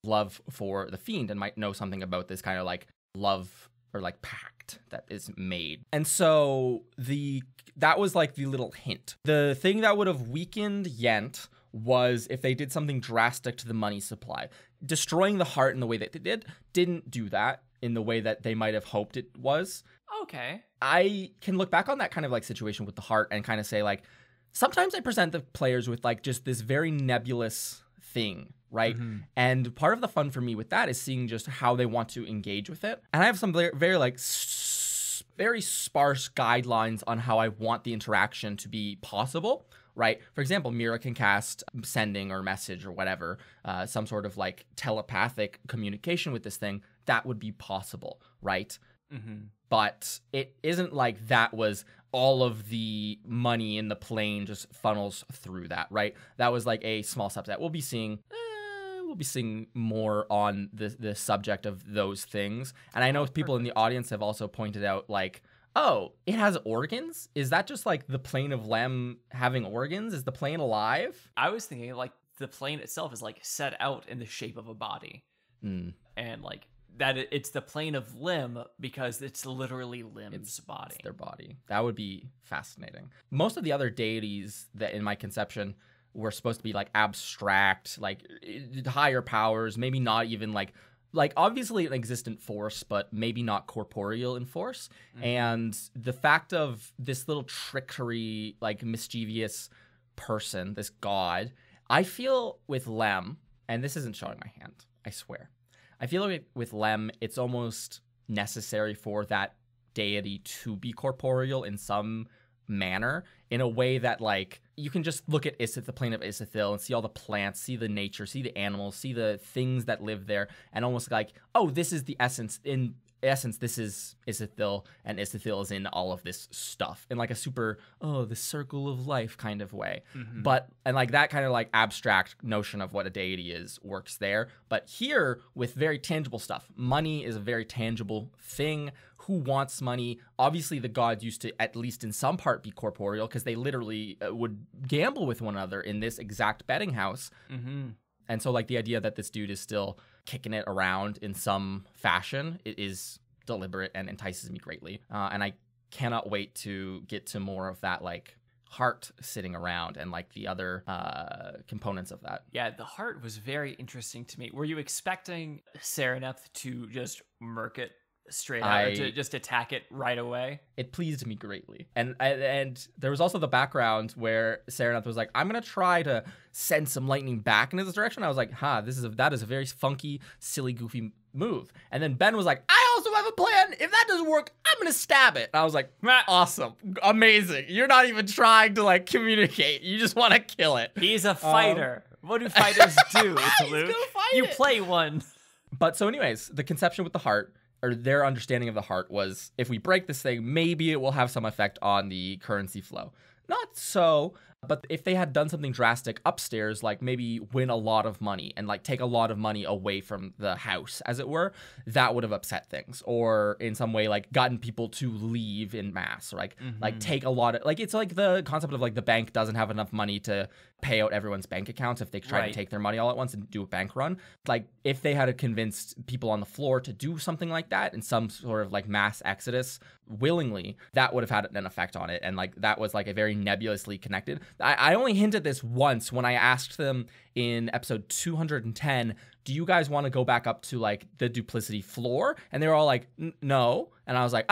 love for the Fiend and might know something about this kind of like love or like pact that is made. And so that was like the little hint. The thing that would have weakened Yent was if they did something drastic to the money supply. Destroying the heart in the way that they didn't do that in the way that they might have hoped it was. Okay. I can look back on that kind of like situation with the heart and kind of say like, sometimes I present the players with like just this very nebulous thing, right? And part of the fun for me with that is seeing just how they want to engage with it. And I have some very like very sparse guidelines on how I want the interaction to be possible, right? For example, Mira can cast sending or message or whatever, some sort of like telepathic communication with this thing. That would be possible, right? But it isn't like that was all of the money in the plane just funnels through that, right? That was like a small subset. We'll be seeing more on the subject of those things. And I know people in the audience have also pointed out like, oh, it has organs? Is that just like the Plane of Lem having organs? Is the plane alive? I was thinking like the plane itself is like set out in the shape of a body. And like that it's the Plane of Lem because it's literally Lem's body. It's their body. That would be fascinating. Most of the other deities that in my conception were supposed to be like abstract, like higher powers, maybe not even like obviously an existent force, but maybe not corporeal in force. And the fact of this little trickery, like mischievous person, this god, I feel with Lem, and this isn't showing my hand, I swear. I feel like with Lem, it's almost necessary for that deity to be corporeal in some manner, in a way that like you can just look at the plane of Isithil and see all the plants, see the nature, see the animals, see the things that live there, and almost like, oh, this is the essence. In essence, this is Isithil, and Isithil is in all of this stuff in like a super, the circle of life kind of way. But, and like that kind of like abstract notion of what a deity is works there. But here with very tangible stuff, money is a very tangible thing. Who wants money? Obviously the gods used to, at least in some part, be corporeal because they literally would gamble with one another in this exact betting house. And so like the idea that this dude is still kicking it around in some fashion, it is deliberate and entices me greatly. And I cannot wait to get to more of that like heart sitting around and like the other components of that. Yeah, the heart was very interesting to me. Were you expecting Sereneth to just murk it straight out, or to just attack it right away? It pleased me greatly. And there was also the background where Sereneth was like, I'm gonna try to send some lightning back into this direction. I was like, that is a very funky, silly, goofy move. And then Ben was like, I also have a plan. If that doesn't work, I'm gonna stab it. And I was like, awesome, amazing. You're not even trying to like communicate. You just want to kill it. He's a fighter. What do fighters do, Luke? You play one. But so anyways, the conception with the heart, or their understanding of the heart, was if we break this thing, maybe it will have some effect on the currency flow. Not so, but if they had done something drastic upstairs, like maybe win a lot of money and like take a lot of money away from the house, as it were, that would have upset things. Or in some way, like gotten people to leave in mass, or like take a lot of, like, it's like the concept of like the bank doesn't have enough money to pay out everyone's bank accounts if they try to take their money all at once and do a bank run. Like if they had convinced people on the floor to do something like that in some sort of like mass exodus willingly, that would have had an effect on it. And like that was like a very nebulously connected. I only hinted this once when I asked them in episode 210, do you guys want to go back up to like the duplicity floor? And they were all like, no. And I was like,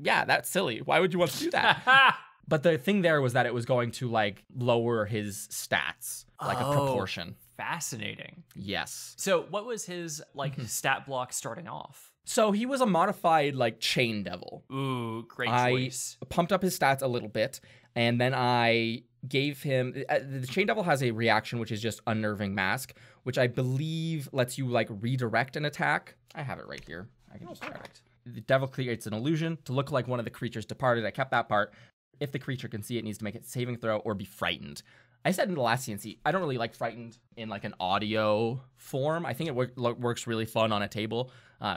yeah, that's silly. Why would you want to do that? But the thing there was that it was going to like lower his stats, like a proportion. Fascinating. Yes. So what was his like stat block starting off? So he was a modified like Chain Devil. Ooh, great I choice. pumped up his stats a little bit, and then I gave him the Chain Devil has a reaction which is just Unnerving Mask, which I believe lets you like redirect an attack. I have it right here. I can just try it. The devil creates an illusion to look like one of the creatures departed. I kept that part. If the creature can see it, needs to make a saving throw or be frightened. I said in the last CNC, I don't really like frightened in like an audio form. I think it works really fun on a table.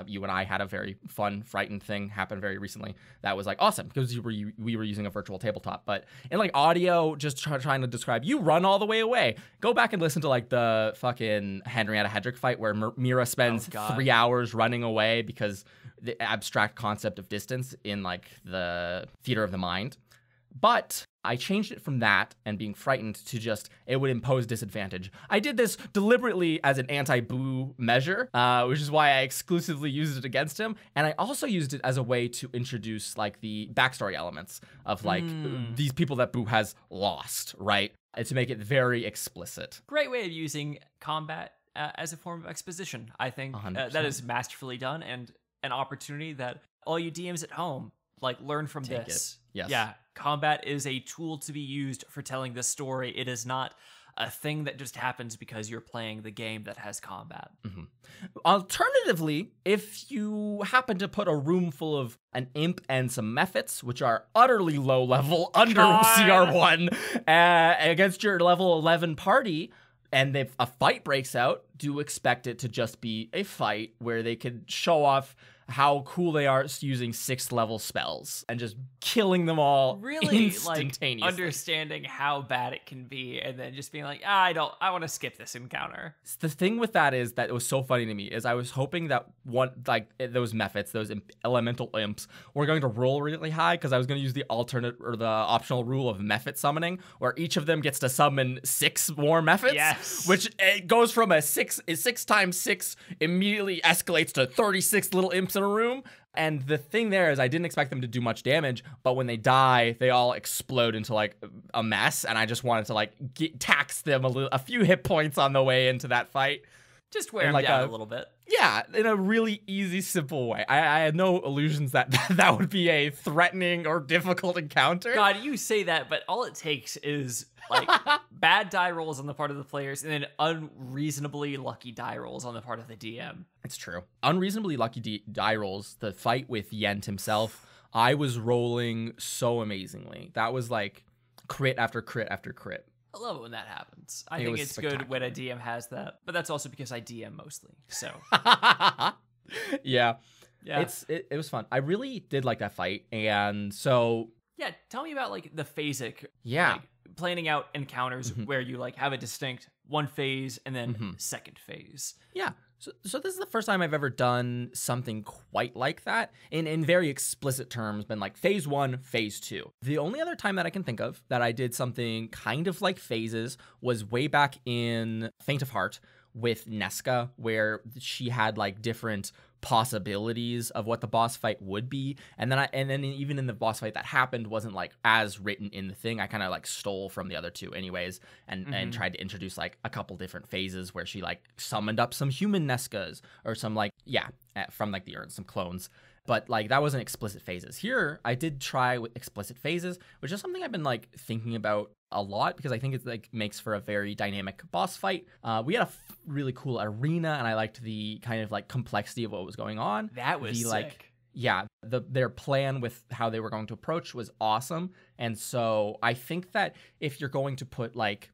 You and I had a very fun frightened thing happen very recently. That was like awesome because we were using a virtual tabletop. But in like audio, just trying to describe, you run all the way away. Go back and listen to like the fucking Henrietta Hedrick fight where Mira spends 3 hours running away because the abstract concept of distance in like the theater of the mind. But I changed it from that and being frightened to just, it would impose disadvantage. I did this deliberately as an anti-boo measure, which is why I exclusively used it against him. And I also used it as a way to introduce like the backstory elements of like these people that Boo has lost, right? And to make it very explicit. Great way of using combat as a form of exposition. I think that is masterfully done and an opportunity that all you DMs at home, like, learn from this. Yes. Yeah, combat is a tool to be used for telling this story. It is not a thing that just happens because you're playing the game that has combat. Alternatively, if you happen to put a room full of an imp and some mephits, which are utterly low level under CR1, against your level 11 party, and if a fight breaks out, do expect it to just be a fight where they could show off how cool they are using 6th level spells and just killing them all really instantaneously. Like understanding how bad it can be and then just being like, I want to skip this encounter. The thing with that is that it was so funny to me is I was hoping that those mephits, those elemental imps were going to roll really high because I was going to use the alternate or the optional rule of mephit summoning where each of them gets to summon 6 more mephits. Yes. Which it goes from a 6 times 6 immediately escalates to 36 little imps in a room. And the thing there is I didn't expect them to do much damage, but when they die, they all explode into like a mess. And I just wanted to like tax them a few hit points on the way into that fight. Just wear them like down a little bit. Yeah, in a really easy, simple way. I had no illusions that that would be a threatening or difficult encounter. God, you say that, but all it takes is like bad die rolls on the part of the players and then unreasonably lucky die rolls on the part of the DM. It's true. Unreasonably lucky die rolls, the fight with Yent himself, I was rolling so amazingly. That was like crit after crit after crit. I love it when that happens. I think it's good when a DM has that, but that's also because I DM mostly. So yeah. It was fun. I really did like that fight, and so yeah. Tell me about like the phasic. Yeah, like, planning out encounters where you like have a distinct one phase and then second phase. Yeah. So this is the first time I've ever done something quite like that in very explicit terms, been like phase 1, phase 2. The only other time that I can think of that I did something kind of like phases was way back in Faint of Heart with Nesca, where she had like different possibilities of what the boss fight would be, and then even in the boss fight that happened wasn't like as written in the thing. I kind of like stole from the other two anyways and tried to introduce like a couple different phases where she like summoned up some human Nescas or some like from like the urn, some clones. But like that wasn't explicit phases. Here I did try with explicit phases, which is something I've been like thinking about a lot because I think it like makes for a very dynamic boss fight. We had a really cool arena, and I liked the kind of like complexity of what was going on. That was sick. Like, yeah, their plan with how they were going to approach was awesome. And so I think that if you're going to put like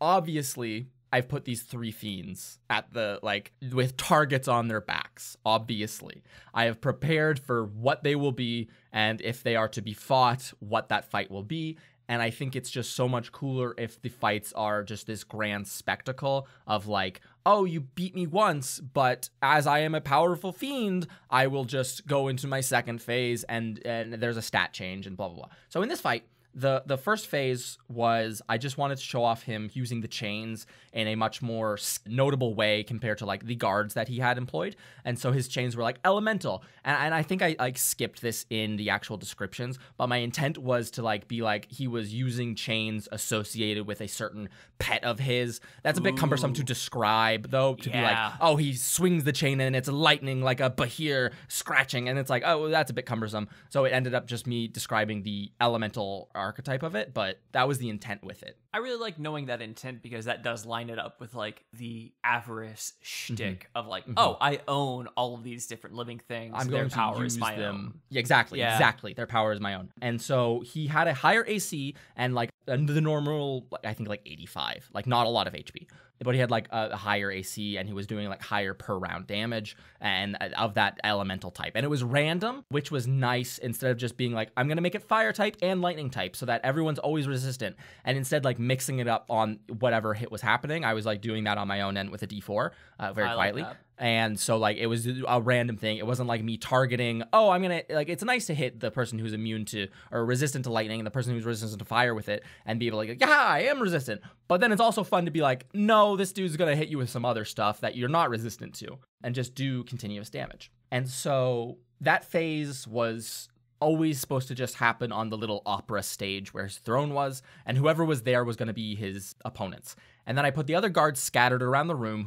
obviously I've put these 3 fiends at the, like, with targets on their backs, obviously. I have prepared for what they will be, and if they are to be fought, what that fight will be. And I think it's just so much cooler if the fights are just this grand spectacle of like, oh, you beat me once, but as I am a powerful fiend, I will just go into my second phase and there's a stat change and blah, blah, blah. So in this fight, The first phase was I just wanted to show off him using the chains in a much more notable way compared to like the guards that he had employed. And so his chains were like elemental. And I think I like skipped this in the actual descriptions, but my intent was to like be like he was using chains associated with a certain pet of his. That's a bit cumbersome to describe though, to be like, oh, he swings the chain and it's lightning like a bahir scratching. And it's like, oh, that's a bit cumbersome. So it ended up just me describing the elemental archetype of it, but that was the intent with it. I really like knowing that intent because that does line it up with like the avarice shtick of like, oh, I own all of these different living things. I'm Their going to power use is my them. own. Yeah, exactly. Yeah. Exactly. Their power is my own. And so he had a higher AC and like the normal, I think like 85, like not a lot of HP. But he had like a higher AC and he was doing like higher per round damage and of that elemental type. And it was random, which was nice instead of just being like, I'm going to make it fire type and lightning type so that everyone's always resistant. And instead like mixing it up on whatever hit was happening, I was like doing that on my own end with a D4 very quietly. That. And so like it was a random thing. It wasn't like me targeting, oh, I'm going to like, it's nice to hit the person who's immune to or resistant to lightning and the person who's resistant to fire with it and be able to like, yeah, I am resistant. But then it's also fun to be like, no, this dude's going to hit you with some other stuff that you're not resistant to and just do continuous damage. And so that phase was always supposed to just happen on the little opera stage where his throne was, and whoever was there was going to be his opponents. And then I put the other guards scattered around the room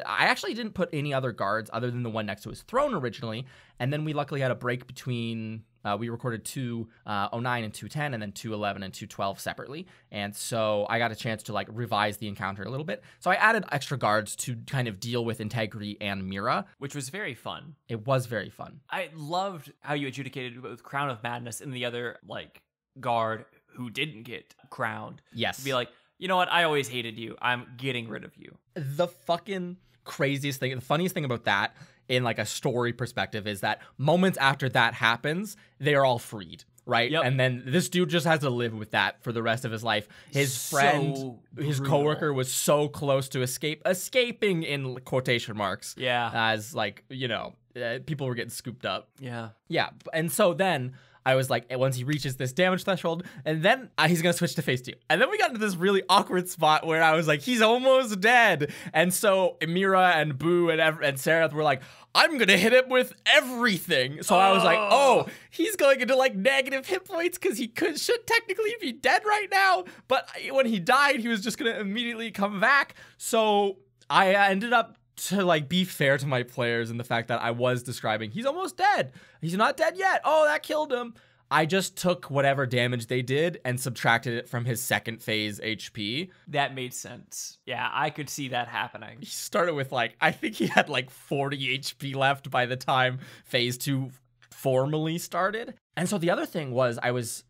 I actually didn't put any other guards other than the one next to his throne originally. And then we luckily had a break between, we recorded 209 and 210 and then 211 and 212 separately. And so I got a chance to like revise the encounter a little bit. So I added extra guards to kind of deal with Integrity and Mira. Which was very fun. It was very fun. I loved how you adjudicated with Crown of Madness and the other like guard who didn't get crowned. Yes. To be like, you know what? I always hated you. I'm getting rid of you. The fucking craziest thing, the funniest thing about that in like a story perspective is that moments after that happens, they are all freed, right? Yep. And then this dude just has to live with that for the rest of his life. His friend, his coworker was so close to escaping in quotation marks. Yeah. As like, you know, people were getting scooped up. Yeah. Yeah. And so then I was like, once he reaches this damage threshold, and then he's going to switch to phase 2. And then we got into this really awkward spot where I was like, he's almost dead. And so Mira and Boo and Seraph were like, I'm going to hit him with everything. So I was like, oh, he's going into like negative hit points because he should technically be dead right now. But when he died, he was just going to immediately come back. So I ended up to like be fair to my players in the fact that I was describing he's almost dead. He's not dead yet. Oh, that killed him. I just took whatever damage they did and subtracted it from his second phase HP. That made sense. Yeah, I could see that happening. He started with like, I think he had like 40 HP left by the time phase 2 formally started. And so the other thing was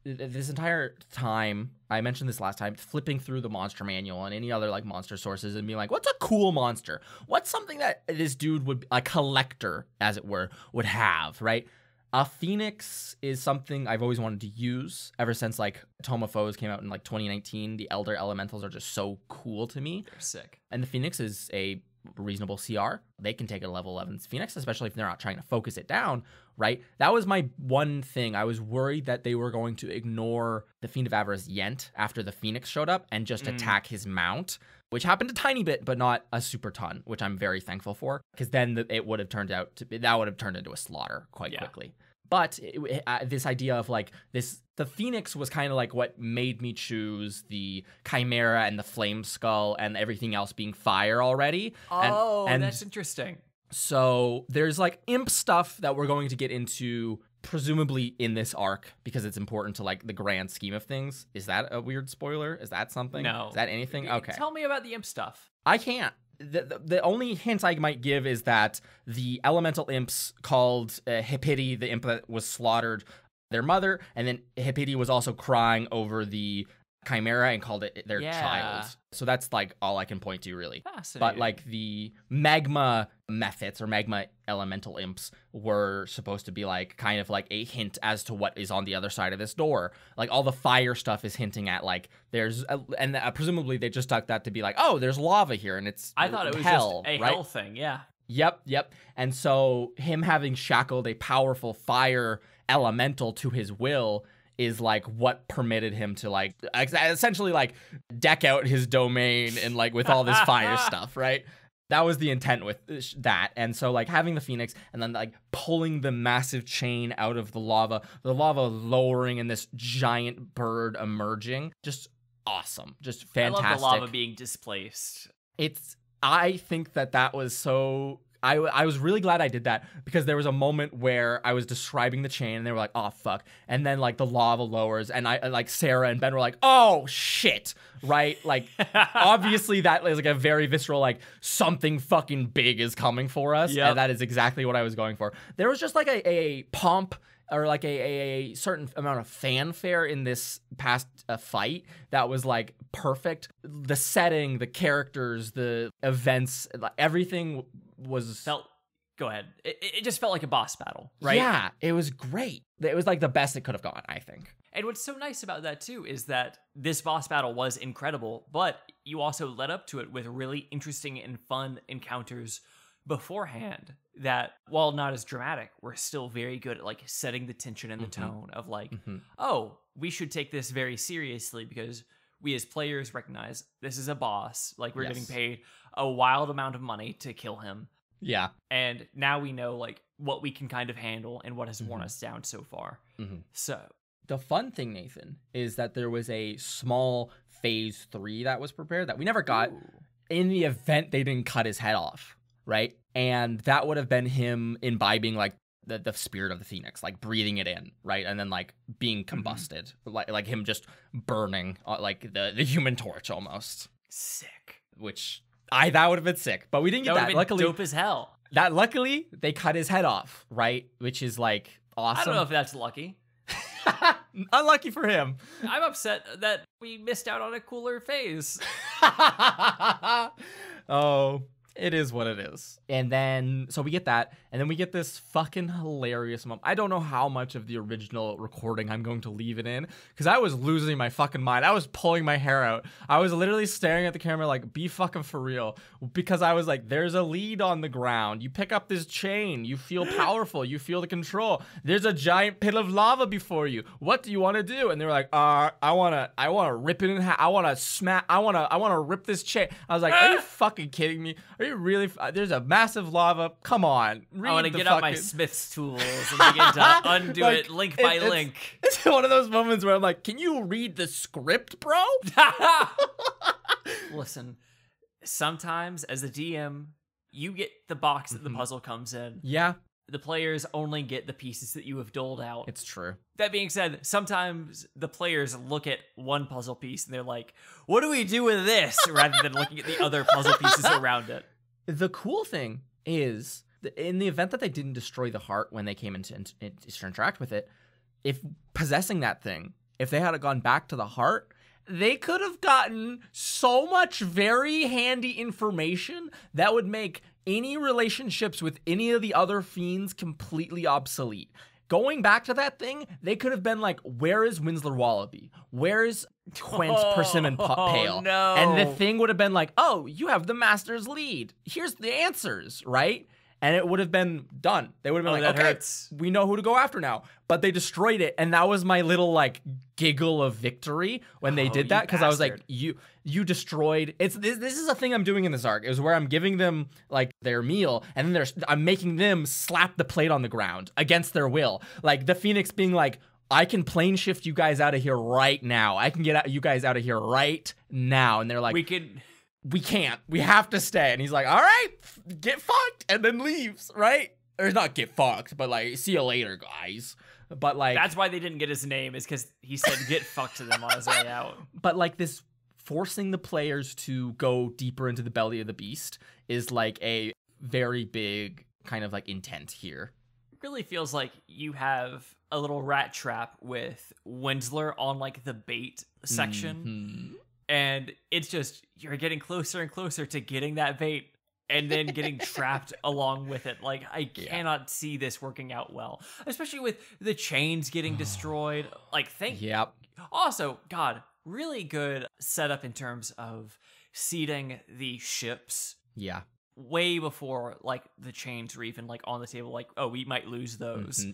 this entire time, I mentioned this last time, flipping through the monster manual and any other like monster sources and being like, what's a cool monster? What's something that this dude would, a collector as it were, would have, right? A Phoenix is something I've always wanted to use ever since like Tome of Foes came out in like 2019. The Elder Elementals are just so cool to me. They're sick. And the Phoenix is a reasonable CR. They can take a level 11 Phoenix, especially if they're not trying to focus it down, right? That was my one thing. I was worried that they were going to ignore the Fiend of Avarice Yent after the Phoenix showed up and just attack his mount, which happened a tiny bit, but not a super ton, which I'm very thankful for, because then it would have turned into a slaughter quite quickly. But this idea of like the Phoenix was kind of like what made me choose the Chimera and the Flame Skull and everything else being fire already. Oh, and that's interesting. So there's like imp stuff that we're going to get into presumably in this arc because it's important to like the grand scheme of things. Is that a weird spoiler? Is that something? No. Is that anything? Okay. Tell me about the imp stuff. I can't. The only hint I might give is that the elemental imps called Hippity, the imp that was slaughtered, their mother, and then Hippity was also crying over the Chimera and called it their child. So that's like all I can point to really. Fascinating. But like the magma methods or magma elemental imps were supposed to be like kind of like a hint as to what is on the other side of this door. Like all the fire stuff is hinting at like there's presumably they just stuck that to be like, oh, there's lava here and it's I thought it was hell, just a right? hell thing. Yeah. Yep. And so him having shackled a powerful fire elemental to his will is like what permitted him to like essentially like deck out his domain and like with all this fire stuff, right? That was the intent with that. And so like having the Phoenix and then like pulling the massive chain out of the lava lowering and this giant bird emerging, just awesome, just fantastic. I love the lava being displaced. I think that was so. I was really glad I did that because there was a moment where I was describing the chain and they were like, oh, fuck. And then like the lava lowers and I like Sarah and Ben were like, oh, shit. Right? Like, obviously that is like a very visceral, like something fucking big is coming for us. Yep. And that is exactly what I was going for. There was just like a pomp or like a certain amount of fanfare in this past fight that was like perfect. The setting, the characters, the events, everything go ahead. It just felt like a boss battle, right? Yeah, it was great. It was like the best it could have gone, I think. And what's so nice about that too is that this boss battle was incredible, but you also led up to it with really interesting and fun encounters beforehand that, while not as dramatic, were still very good at like setting the tension and the tone of like, oh, we should take this very seriously because we as players recognize this is a boss. Like, we're getting paid a wild amount of money to kill him. Yeah. And now we know like what we can kind of handle and what has worn us down so far. So the fun thing, Nathan, is that there was a small phase 3 that was prepared that we never got. In the event they didn't cut his head off, right? And that would have been him imbibing like the spirit of the Phoenix, like breathing it in, right? And then like being combusted, like him just burning like the Human Torch almost. Sick. Which that would have been sick, but we didn't get that. Luckily, dope as hell. Luckily they cut his head off, right? Which is like awesome. I don't know if that's lucky. Unlucky for him. I'm upset that we missed out on a cooler phase. Oh, it is what it is. And then, so we get that, and then we get this fucking hilarious moment. I don't know how much of the original recording I'm going to leave it in, because I was losing my fucking mind. I was pulling my hair out. I was literally staring at the camera like, be fucking for real. Because I was like, there's a lead on the ground. You pick up this chain. You feel powerful. You feel the control. There's a giant pit of lava before you. What do you want to do? And they were like, I wanna rip it in half. I wanna rip this chain. I was like, are you fucking kidding me? Are you really? There's a massive lava. Come on. I want to get out my Smith's tools and begin to undo like, it link by link. It's one of those moments where I'm like, can you read the script, bro? Listen, sometimes as a DM, you get the box that the puzzle comes in. Yeah. The players only get the pieces that you have doled out. It's true. That being said, sometimes the players look at one puzzle piece and they're like, what do we do with this? Rather than looking at the other puzzle pieces around it. The cool thing is, in the event that they didn't destroy the heart when they came in to interact with it, if possessing that thing, if they had gone back to the heart, they could have gotten so much very handy information that would make any relationships with any of the other fiends completely obsolete. Going back to that thing, they could have been like, where is Winsler Wallaby? Where's Quent Persimmon Pale? No. And the thing would have been like, oh, you have the master's lead. Here's the answers, right? And it would have been done. They would have been like, okay, hurts. We know who to go after now. But they destroyed it, and that was my little like giggle of victory when they did that, because I was like, you destroyed. This is a thing I'm doing in this arc. It was where I'm giving them like their meal, and then I'm making them slap the plate on the ground against their will. Like the Phoenix being like, I can plane shift you guys out of here right now. I can get you guys out of here right now. And they're like, we can't. We have to stay. And he's like, all right, get fucked, and then leaves, right? Or not get fucked, but like, see you later, guys. But like, that's why they didn't get his name, is because he said get fucked to them on his way out. But like this forcing the players to go deeper into the belly of the beast is like a very big kind of like intent here. It really feels like you have a little rat trap with Winsler on like the bait section. And it's just, you're getting closer and closer to getting that bait and then getting trapped along with it. Like, I cannot see this working out well, especially with the chains getting destroyed. Like, Also, God, really good setup in terms of seeding the ships. Yeah. Way before, like, the chains were even, like, on the table. Like, oh, we might lose those.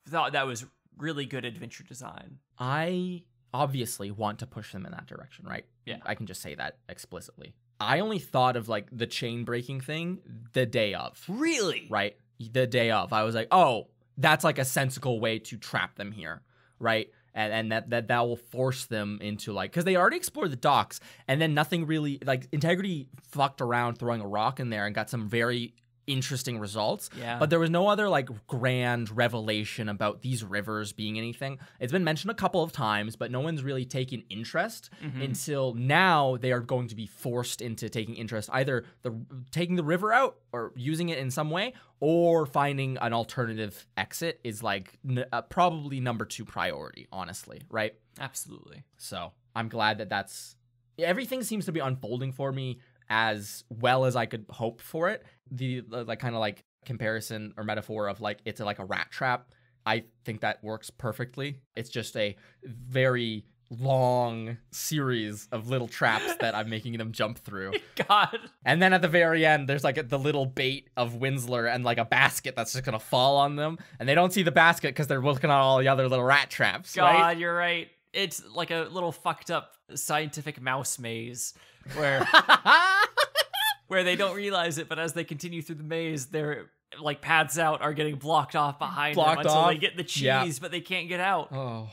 Thought that was really good adventure design. I obviously want to push them in that direction, right? Yeah. I can just say that explicitly. I only thought of like the chain breaking thing the day of. Really? Right? The day of. I was like, oh, that's like a sensible way to trap them here, right? And that will force them into like, because they already explored the docks, and then nothing really, like Integrity fucked around throwing a rock in there and got some very interesting results. Yeah. But there was no other like grand revelation about these rivers being anything. It's been mentioned a couple of times, but no one's really taken interest until now. They are going to be forced into taking interest, either taking the river out or using it in some way, or finding an alternative exit is like probably number 2 priority, honestly, right? Absolutely. So I'm glad that's everything seems to be unfolding for me as well as I could hope for it. The like kind of like comparison or metaphor of like it's like a rat trap, I think that works perfectly. It's just a very long series of little traps that I'm making them jump through. God. And then at the very end, there's like the little bait of Winsler and like a basket that's just gonna fall on them, and they don't see the basket because they're looking at all the other little rat traps. God, right? You're right. It's like a little fucked up scientific mouse maze where where they don't realize it, but as they continue through the maze, their like paths out are getting blocked off behind them until they get the cheese, but they can't get out. Oh,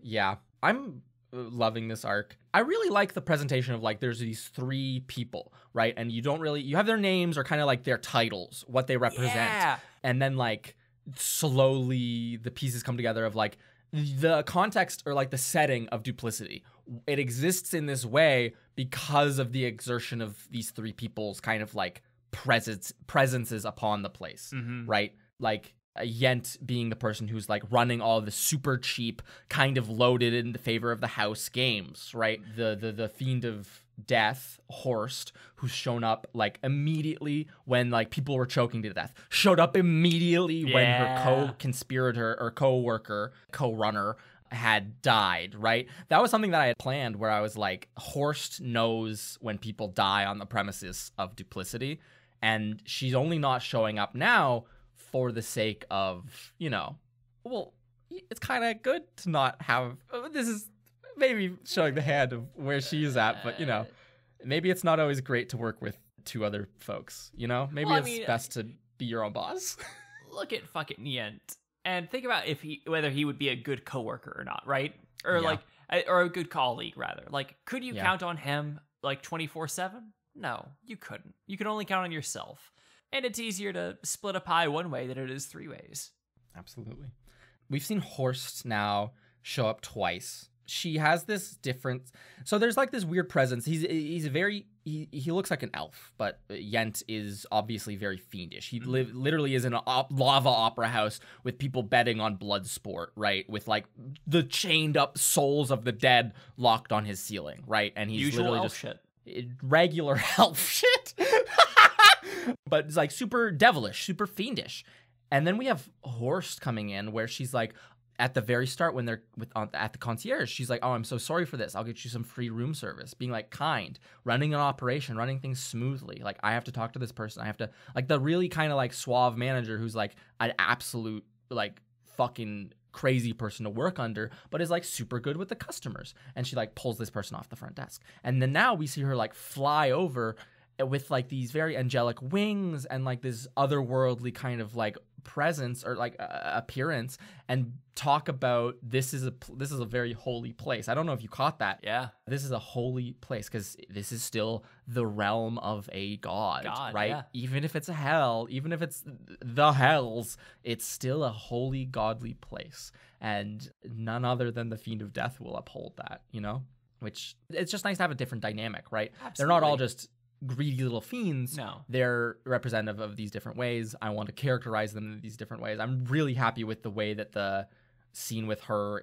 yeah. I'm loving this arc. I really like the presentation of like there's these 3 people, right? And you have their names or kind of like their titles, what they represent. Yeah. And then like slowly the pieces come together of like the context or like the setting of duplicity. It exists in this way because of the exertion of these 3 people's kind of like presences upon the place, right? Like Yent being the person who's like running all the super cheap, kind of loaded in the favor of the house games, right? The Fiend of Death, Horst, who's shown up like immediately when like people were choking to death, showed up immediately when her co-conspirator or co-worker, co-runner had died, right? That was something that I had planned where I was like, Horst knows when people die on the premises of duplicity, and she's only not showing up now for the sake of, well, it's kind of good to not have, this is maybe showing the hand of where she's at, but maybe it's not always great to work with 2 other folks, maybe it's best to be your own boss. Look at fucking Yent and think about whether he would be a good coworker or not, right? Or or a good colleague rather. Like, could you count on him like 24/7? No, you couldn't. You could only count on yourself. And it's easier to split a pie one way than it is 3 ways. Absolutely. We've seen Horst now show up twice. She has this different, so there's like this weird presence. He's very, he looks like an elf, but Yent is obviously very fiendish. He literally is in a lava opera house with people betting on blood sport, right? With like the chained up souls of the dead locked on his ceiling, right? And he's usual literally elf just shit. Regular elf shit. But it's like super devilish, super fiendish. And then we have Horst coming in where she's like, at the very start when they're at the concierge, she's like, oh, I'm so sorry for this. I'll get you some free room service. Being like kind, running an operation, running things smoothly. Like, I have to talk to this person. I have to, like, the really kind of like suave manager who's like an absolute like fucking crazy person to work under, but is like super good with the customers. And she like pulls this person off the front desk. And then now we see her like fly over with like these very angelic wings and like this otherworldly kind of like presence or like appearance, and talk about this is a very holy place. I don't know if you caught that. Yeah, this is a holy place because this is still the realm of a god, right? Yeah. Even if it's a hell, even if it's the hells, it's still a holy godly place, and none other than the Fiend of Death will uphold that, which it's just nice to have a different dynamic, right? Absolutely. They're not all just greedy little fiends. No, they're representative of these different ways. I want to characterize them in these different ways. I'm really happy with the way that the scene with her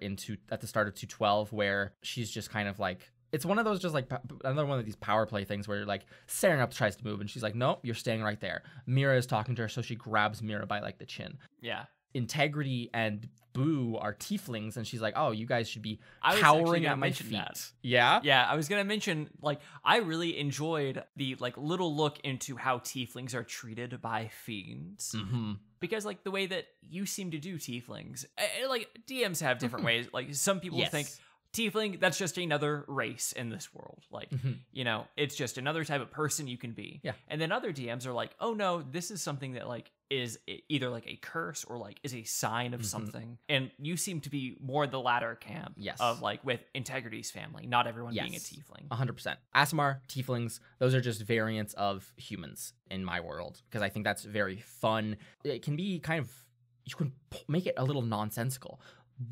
at the start of 212, where she's just kind of like, it's one of those just like another one of these power play things where like staring up tries to move and she's like, nope, you're staying right there. Mira is talking to her, so she grabs Mira by like the chin. Yeah, Integrity and Boo are tieflings, and she's like, oh, you guys should be I was cowering actually at gonna my mention feet. that. Yeah? Yeah, I was gonna mention, like, I really enjoyed the like little look into how tieflings are treated by fiends. Mm-hmm. Because like the way that you seem to do tieflings, like DMs have different ways. Like some people Yes. think tiefling, that's just another race in this world. Like, you know, it's just another type of person you can be. Yeah. And then other DMs are like, oh no, this is something that like is either like a curse or like is a sign of something. And you seem to be more the latter camp. Yes. Of like with Integrity's family, not everyone being a Yes. tiefling. 100%. Aasimar, tieflings, those are just variants of humans in my world, because I think that's very fun. It can be kind of, you can make it a little nonsensical.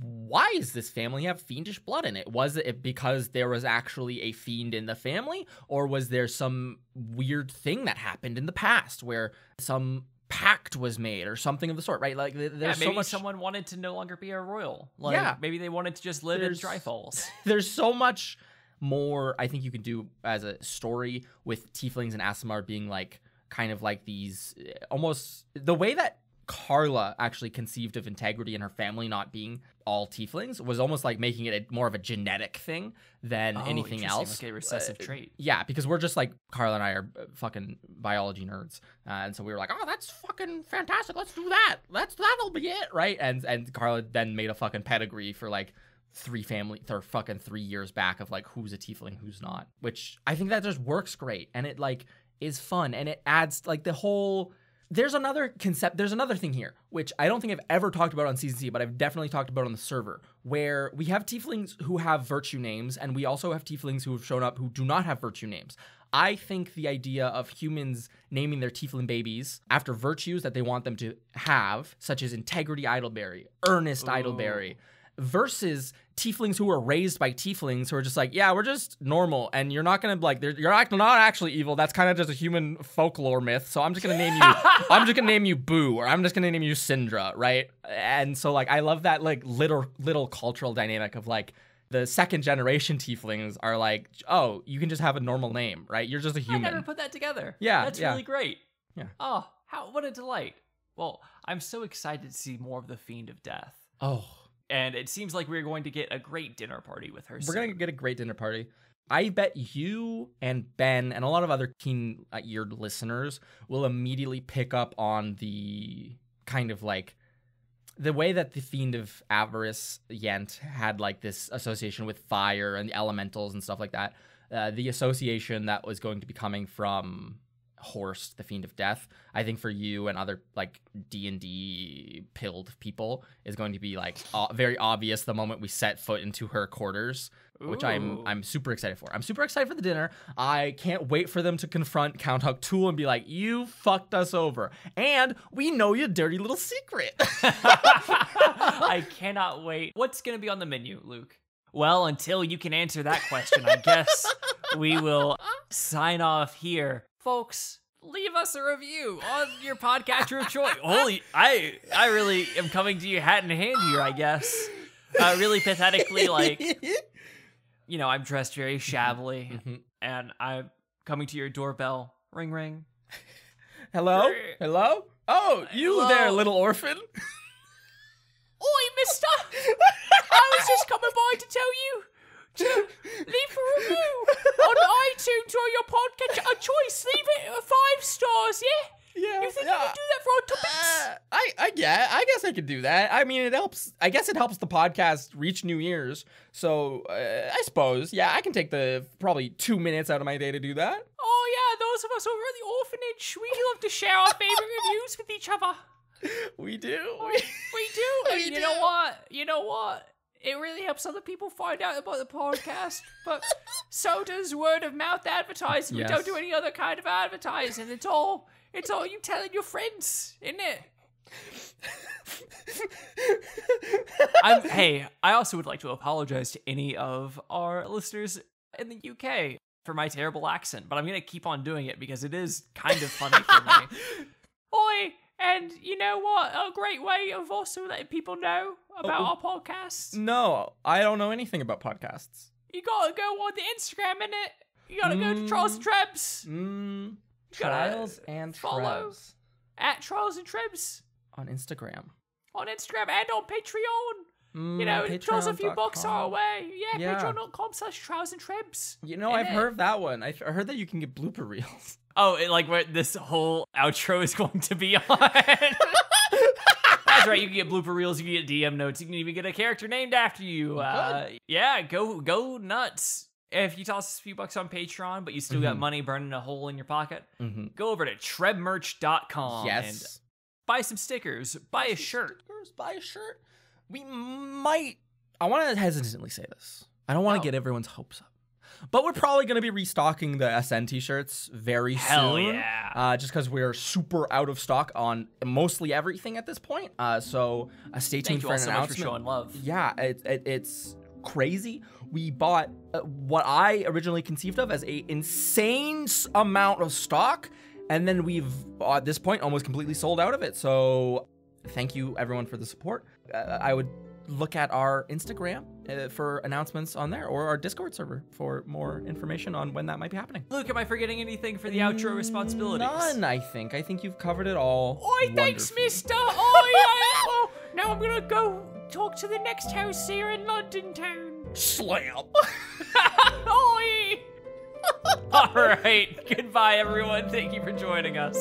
Why does this family have fiendish blood in it? Was it because there was actually a fiend in the family, or was there some weird thing that happened in the past where some pact was made or something of the sort, right? Like there's Yeah, maybe so much. someone wanted to no longer be a royal. Like, Yeah. maybe they wanted to just live There's- in Dryfalls. There's so much more I think you can do as a story with tieflings and Aasimar being like kind of like these almost the way that Carla actually conceived of Integrity and her family not being all tieflings was almost like making it more of a genetic thing than anything interesting, else. like a recessive trait. Yeah, because we're just like Carla and I are fucking biology nerds, and so we were like, oh, that's fucking fantastic. Let's do that. That'll be it, right? And Carla then made a fucking pedigree for like 3 years back of like who's a tiefling, who's not, which I think that just works great, and it like is fun, and it adds like the whole. There's another thing here, which I don't think I've ever talked about on Season C, but I've definitely talked about on the server, where we have tieflings who have virtue names, and we also have tieflings who have shown up who do not have virtue names. I think the idea of humans naming their tiefling babies after virtues that they want them to have, such as Integrity Idleberry, Earnest Idleberry, versus tieflings who are raised by tieflings who are just like, yeah, we're just normal, and you're not gonna like, you're not actually evil. That's kind of just a human folklore myth. So I'm just gonna name you, I'm just gonna name you Boo, or I'm just gonna name you Syndra, right? And so like, I love that like little cultural dynamic of like the second generation tieflings are like, oh, you can just have a normal name, right? You're just a human. I never put that together. Yeah, That's yeah. really great. Yeah. Oh, what a delight. Well, I'm so excited to see more of the Fiend of Death. Oh. And it seems like we're going to get a great dinner party with her We're soon. going to get a great dinner party. I bet you and Ben and a lot of other keen-eared listeners will immediately pick up on the kind of like the way that the Fiend of Avarice, Yent, had like this association with fire and the elementals and stuff like that. The association that was going to be coming from Horst, the Fiend of Death, I think for you and other like D&D pilled people is going to be like very obvious the moment we set foot into her quarters, which I'm super excited for. I'm super excited for the dinner. I can't wait for them to confront Count Hucktool and be like, you fucked us over, and we know your dirty little secret. I cannot wait. What's going to be on the menu, Luke? Well, until you can answer that question, I guess we will sign off here. Folks, leave us a review on your podcatcher of choice. Holy, I really am coming to you hat in hand here, I guess. Really pathetically, like, you know, I'm dressed very shabbily, and I'm coming to your doorbell. Ring, ring. Hello? Hello? Oh, you Hello? there, little orphan? Oi, mister! I was just coming by to tell you to leave a review on iTunes or your podcatcher of choice. Leave it 5 stars, yeah? Yeah. You think you can do that for our topics? I guess I could do that. I mean, it helps. I guess it helps the podcast reach new ears. So I suppose, yeah, I can take the probably 2 minutes out of my day to do that. Oh yeah, those of us over at the orphanage, we love to share our favorite reviews with each other. We do. We do. And you know what? You know what? It really helps other people find out about the podcast, but so does word of mouth advertising. Yes. We don't do any other kind of advertising. It's all you telling your friends, isn't it? Hey, I also would like to apologize to any of our listeners in the UK for my terrible accent, but I'm going to keep on doing it because it is kind of funny for me. Oi! And you know what? A great way of also letting people know about our podcast. No, I don't know anything about podcasts. You gotta go on the Instagram, innit? You gotta go to Trials and Trebs. Trials and follow Trebs at Trials and Trebs on Instagram. on Instagram and on Patreon. You know, throws a few bucks our way. Yeah, patreon.com/trialsandtrebs. You know, I've heard that one. I heard that you can get blooper reels. Oh, like where this whole outro is going to be on. That's right. You can get blooper reels. You can get DM notes. You can even get a character named after you. Yeah, go nuts. If you toss us a few bucks on Patreon, but you still got money burning a hole in your pocket, go over to trebmerch.com and buy some stickers, buy a shirt. Buy a shirt. We might. I want to hesitantly say this. I don't want to get everyone's hopes up. But we're probably going to be restocking the SN t-shirts very soon. Hell yeah. Just because we're super out of stock on mostly everything at this point. So stay tuned for an announcement. Much for showing love. Yeah, it's crazy. We bought what I originally conceived of as a insane amount of stock. And then we've, at this point, almost completely sold out of it. So thank you, everyone, for the support. I would look at our Instagram for announcements on there, or our Discord server for more information on when that might be happening. Luke, am I forgetting anything for the outro responsibilities? None, I think. I think you've covered it all. Oi, thanks, mister. Oi, well, now I'm gonna go talk to the next house here in London town. Slam. Oi. All right. Goodbye, everyone. Thank you for joining us.